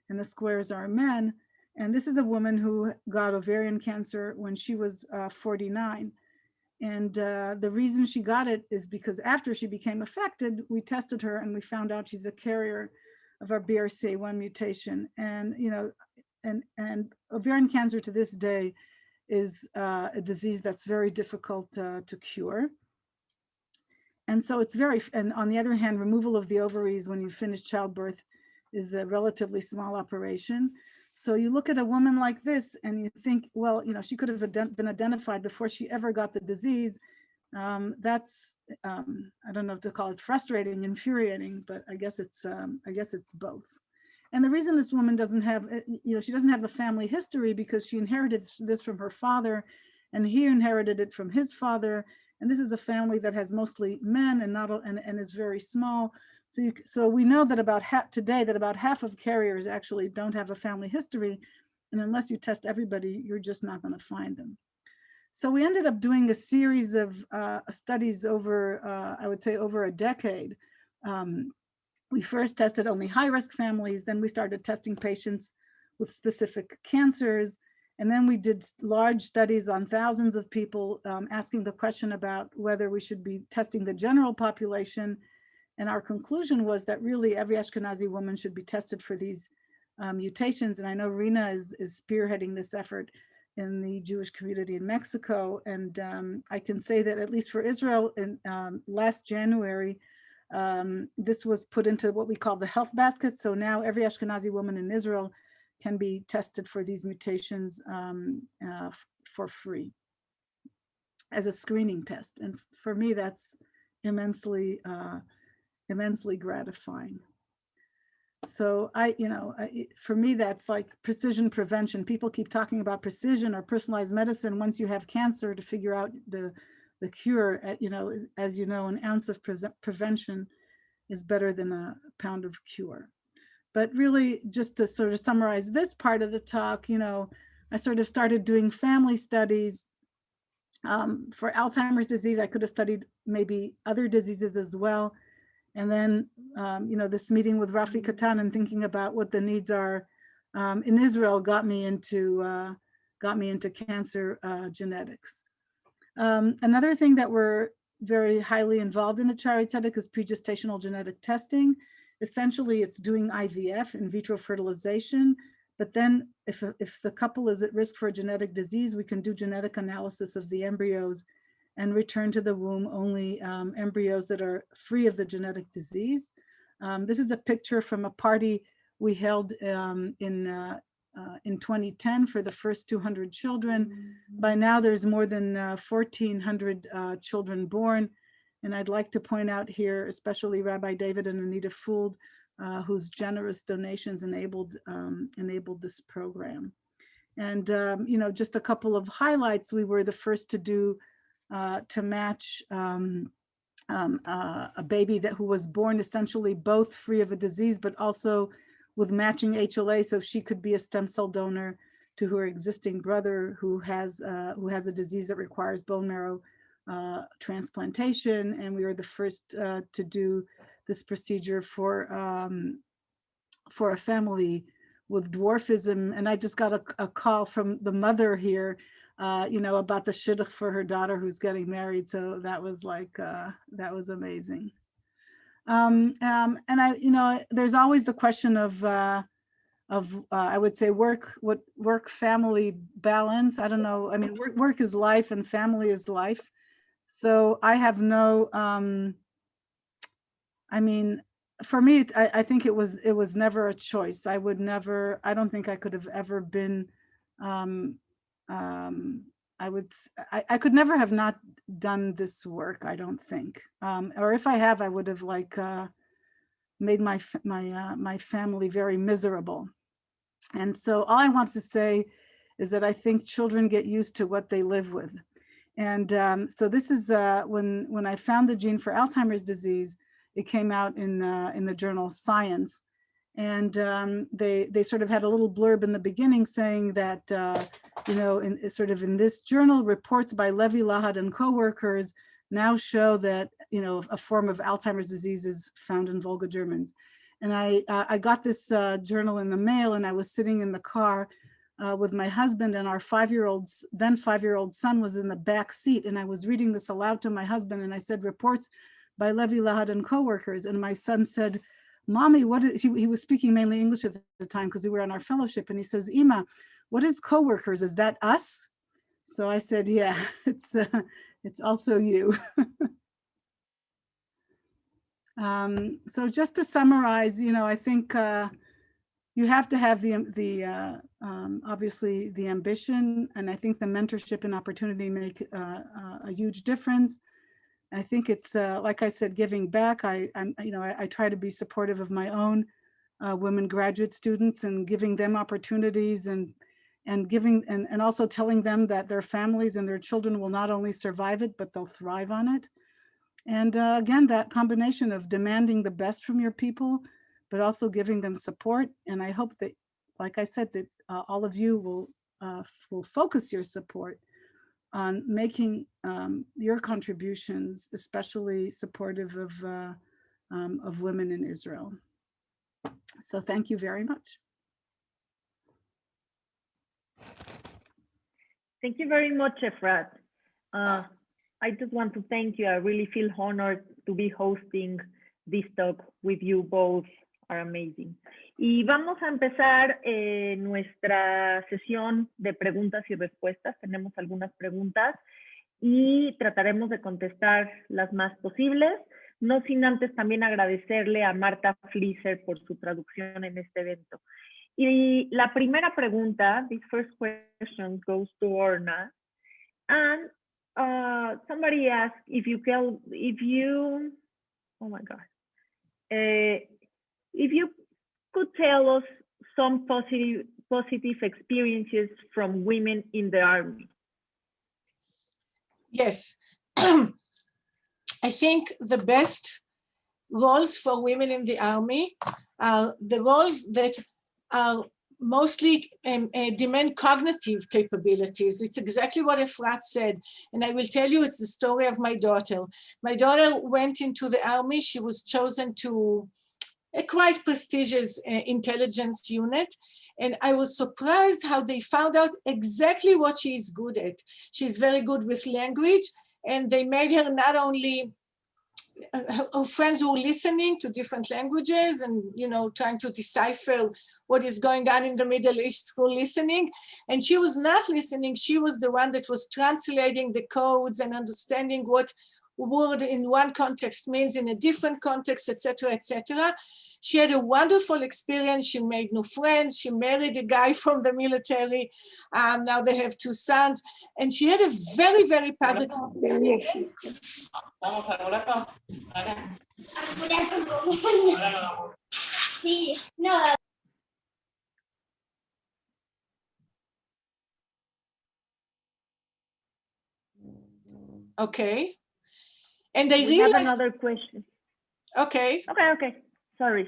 and the squares are men. And this is a woman who got ovarian cancer when she was 49. And the reason she got it is because after she became affected, we tested her and we found out she's a carrier of our BRCA1 mutation. And, you know, and ovarian cancer to this day is a disease that's very difficult to cure. And so it's and on the other hand, removal of the ovaries when you finish childbirth is a relatively small operation. So you look at a woman like this and you think, well, you know, she could have been identified before she ever got the disease. That's, I don't know if to call it frustrating, infuriating, but I guess it's both. And the reason this woman doesn't have, you know, she doesn't have a family history because she inherited this from her father and he inherited it from his father. And this is a family that has mostly men and is very small. So we know that about half of carriers actually don't have a family history. And unless you test everybody, you're just not going to find them. So we ended up doing a series of studies over, I would say, over a decade. We first tested only high-risk families, then we started testing patients with specific cancers, and then we did large studies on thousands of people, asking the question about whether we should be testing the general population. And our conclusion was that really every Ashkenazi woman should be tested for these mutations. And I know Rina is spearheading this effort in the Jewish community in Mexico. And I can say that at least for Israel, in last January, this was put into what we call the health basket. So now every Ashkenazi woman in Israel can be tested for these mutations for free as a screening test. And for me, that's immensely gratifying. So for me, that's like precision prevention. People keep talking about precision or personalized medicine once you have cancer to figure out the cure. As you know, an ounce of prevention is better than a pound of cure. But really, just to sort of summarize this part of the talk, I sort of started doing family studies. For Alzheimer's disease, I could have studied maybe other diseases as well. And then, this meeting with Rafi Katan and thinking about what the needs are in Israel got me into cancer genetics. Another thing that we're very highly involved in at Shaare Zedek is pregestational genetic testing. Essentially, it's doing IVF, in vitro fertilization. But then if the couple is at risk for a genetic disease, we can do genetic analysis of the embryos and return to the womb only embryos that are free of the genetic disease. This is a picture from a party we held in 2010 for the first 200 children. By now, there's more than 1,400 children born. And I'd like to point out here, especially Rabbi David and Anita Fould, whose generous donations enabled this program. And just a couple of highlights. We were the first to do to match a baby who was born essentially both free of a disease, but also with matching HLA, so she could be a stem cell donor to her existing brother who has a disease that requires bone marrow transplantation. And we were the first to do this procedure for a family with dwarfism. And I just got a call from the mother here, about the shidduch for her daughter who's getting married. So that was that was amazing. And there's always the question of I would say work family balance. I don't know. I mean, work is life and family is life. So I have no, for me, I think it was never a choice. I don't think I could have ever been, I could never have not done this work, I don't think. Or if I have, I would have made my family very miserable. And so all I want to say is that I think children get used to what they live with. And so this is when I found the gene for Alzheimer's disease, it came out in the journal Science. And they sort of had a little blurb in the beginning saying that, in this journal, reports by Levy-Lahad and co-workers now show that, a form of Alzheimer's disease is found in Volga Germans. And I got this journal in the mail, and I was sitting in the car with my husband, and our then five-year-old son was in the back seat. And I was reading this aloud to my husband, and I said, reports by Levy-Lahad and co-workers. And my son said, Mommy, he was speaking mainly English at the time because we were on our fellowship. And he says, Ima, what is co-workers? Is that us? So I said, yeah, it's also you. So just to summarize, I think you have to have obviously the ambition, and I think the mentorship and opportunity make a huge difference. I think it's like I said, giving back. I try to be supportive of my own women graduate students and giving them opportunities and and giving, and also telling them that their families and their children will not only survive it, but they'll thrive on it. And again, that combination of demanding the best from your people, but also giving them support. And I hope that, like I said, that all of you will focus your support on making your contributions, especially supportive of women in Israel. So thank you very much. Thank you very much, Ephrat. I just want to thank you. I really feel honored to be hosting this talk with you both. Are amazing. Y vamos a empezar nuestra sesión de preguntas y respuestas. Tenemos algunas preguntas y trataremos de contestar las más posibles. No sin antes también agradecerle a Marta Flisser por su traducción en este evento. Y la primera pregunta, this first question goes to Orna. And somebody asked if you could tell us some positive experiences from women in the Army. Yes. I think the best roles for women in the Army are the roles that are mostly demand cognitive capabilities. It's exactly what Ephrat said. And I will tell you, it's the story of my daughter. My daughter went into the Army. She was chosen to a quite prestigious intelligence unit. And I was surprised how they found out exactly what she is good at. She's very good with language, and they made her not only her friends were listening to different languages and, you know, trying to decipher what is going on in the Middle East through listening. And she was not listening. She was the one that was translating the codes and understanding what word in one context means in a different context, etc., etc. She had a wonderful experience. She made new friends. She married a guy from the military. Now they have 2 sons. And she had a very, very positive experience. Okay. And they realized— have another question. Okay. Okay. Sorry.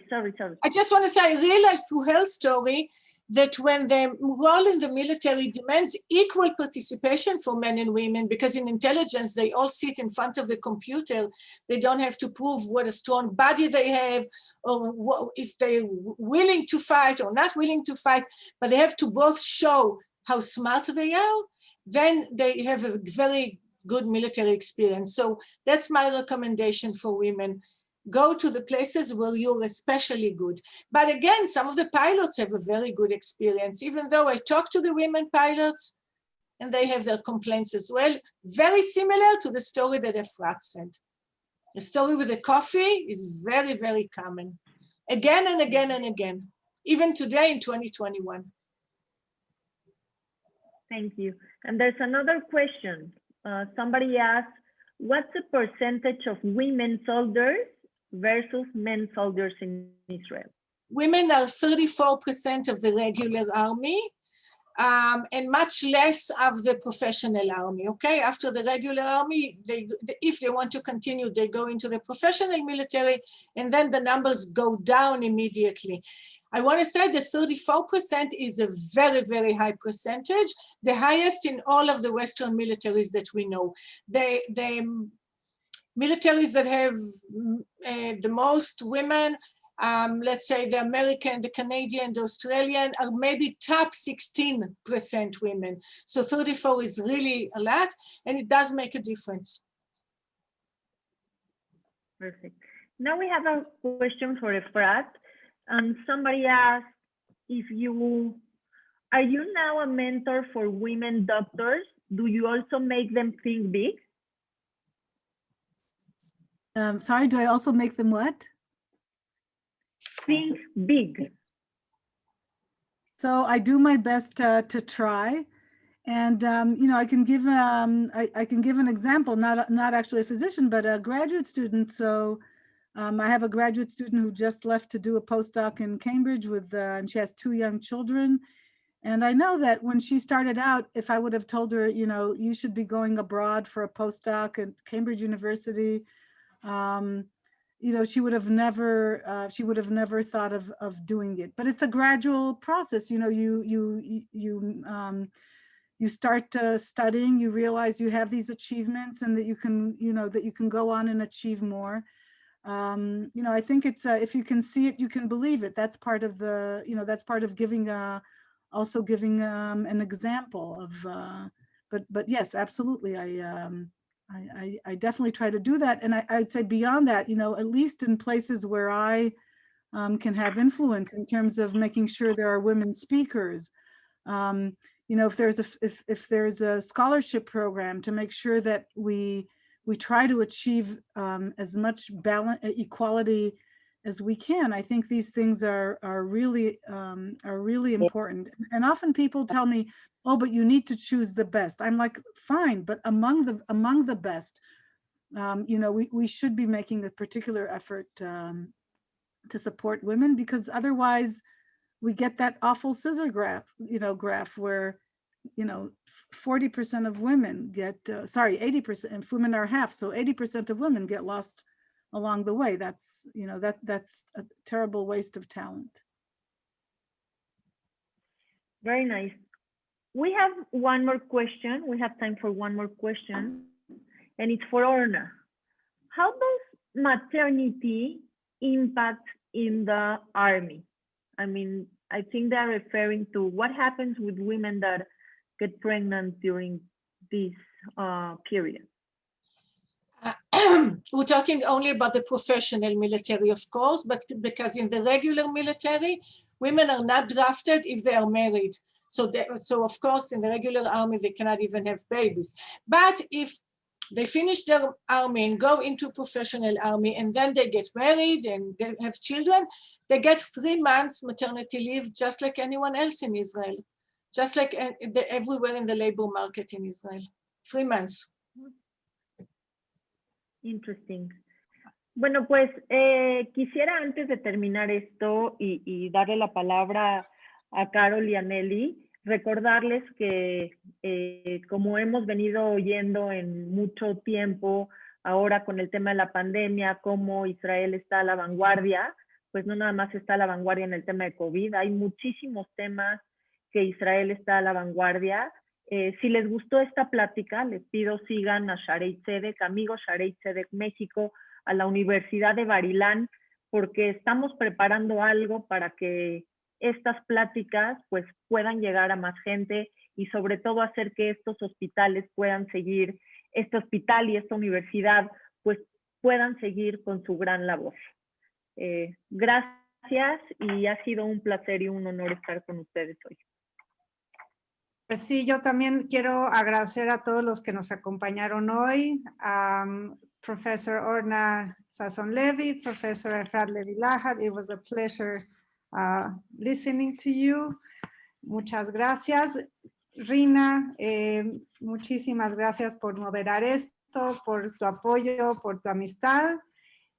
I just want to say, I realized through her story that when the role in the military demands equal participation for men and women, because in intelligence, they all sit in front of the computer. They don't have to prove what a strong body they have, or if they're willing to fight or not willing to fight, but they have to both show how smart they are. Then they have a very good military experience. So that's my recommendation for women. Go to the places where you're especially good. But again, some of the pilots have a very good experience, even though I talk to the women pilots and they have their complaints as well. Very similar to the story that Ephrat said. The story with the coffee is very, very common. Again and again and again, even today in 2021. Thank you. And there's another question. Somebody asked, what's the percentage of women soldiers versus men soldiers in Israel? Women are 34% of the regular army, and much less of the professional army, okay? After the regular army, if they want to continue, they go into the professional military, and then the numbers go down immediately. I want to say that 34% is a very, very high percentage, the highest in all of the Western militaries that we know. The militaries that have the most women, let's say the American, the Canadian, the Australian, are maybe top 16% women. So 34 is really a lot, and it does make a difference. Perfect. Now we have a question for Ephrat. Somebody asked are you now a mentor for women doctors? Do you also make them think big? Sorry, do I also make them what? Think big. So I do my best to try, and you know, I can give I can give an example, not actually a physician, but a graduate student. So I have a graduate student who just left to do a postdoc in Cambridge with, and she has 2 young children. And I know that when she started out, if I would have told her, you know, you should be going abroad for a postdoc at Cambridge University, you know, she would have never thought of doing it. But it's a gradual process. You know, you start studying, you realize you have these achievements and that you can, you know, that you can go on and achieve more. You know, I think it's if you can see it, you can believe it. That's part of the, you know, that's part of giving also giving an example of. But yes, absolutely, I definitely try to do that, and I'd say beyond that, you know, at least in places where I can have influence in terms of making sure there are women speakers. You know, if there's a scholarship program, to make sure that we try to achieve as much equality as we can. I think these things are really important. And often people tell me, "Oh, but you need to choose the best." I'm like, fine, but among the best, you know, we should be making a particular effort to support women, because otherwise we get that awful scissor graph, you know, where, you know, 40% of women get, 80%, and women are half, so 80% of women get lost along the way. That's, you know, that's a terrible waste of talent. Very nice. We have one more question. We have time for one more question, and it's for Orna. How does maternity impact in the army? I mean, I think they're referring to what happens with women that get pregnant during this period. We're talking only about the professional military, of course, but because in the regular military, women are not drafted if they are married. So of course, in the regular army, they cannot even have babies. But if they finish their army and go into professional army, and then they get married and they have children, they get 3 months maternity leave, just like anyone else in Israel, just like everywhere in the labor market in Israel. 3 months. Interesting. Bueno, pues quisiera, antes de terminar esto y darle la palabra a Carol y a Nelly, recordarles que como hemos venido oyendo en mucho tiempo, ahora con el tema de la pandemia, cómo Israel está a la vanguardia, pues no nada más está a la vanguardia en el tema de COVID, hay muchísimos temas que Israel está a la vanguardia. Si les gustó esta plática, les pido sigan a Shaare Zedek, amigos Shaare Zedek México, a la Universidad de Bar-Ilan, porque estamos preparando algo para que estas pláticas pues puedan llegar a más gente y sobre todo hacer que estos hospitales puedan seguir, este hospital y esta universidad pues puedan seguir con su gran labor. Gracias, y ha sido un placer y un honor estar con ustedes hoy. Pues sí, yo también quiero agradecer a todos los que nos acompañaron hoy. Profesor Orna Sasson Levy, Profesora Ephrat Levy-Lahad, it was a pleasure listening to you. Muchas gracias. Rina, muchísimas gracias por moderar esto, por tu apoyo, por tu amistad.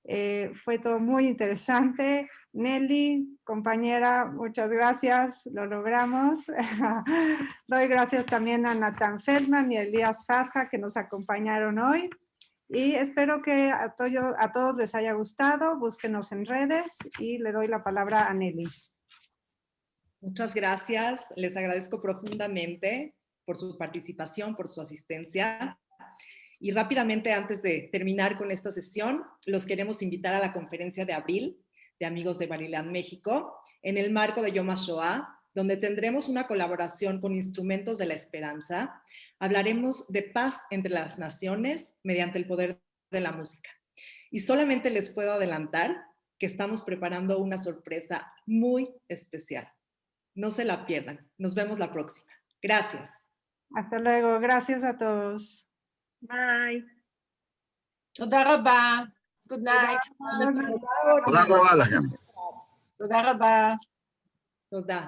Fue todo muy interesante. Nelly, compañera, muchas gracias, lo logramos. Doy gracias también a Nathan Feldman y Elías Fasja que nos acompañaron hoy. Y espero que a todos les haya gustado. Búsquenos en redes y le doy la palabra a Nelly. Muchas gracias. Les agradezco profundamente por su participación, por su asistencia. Y rápidamente, antes de terminar con esta sesión, los queremos invitar a la conferencia de abril de Amigos de Bar-Ilan México, en el marco de Yom HaShoah, donde tendremos una colaboración con Instrumentos de la Esperanza. Hablaremos de paz entre las naciones mediante el poder de la música. Y solamente les puedo adelantar que estamos preparando una sorpresa muy especial. No se la pierdan. Nos vemos la próxima. Gracias. Hasta luego. Gracias a todos. Bye. תודה רבה. Good night. תודה רבה לכם. תודה רבה. תודה.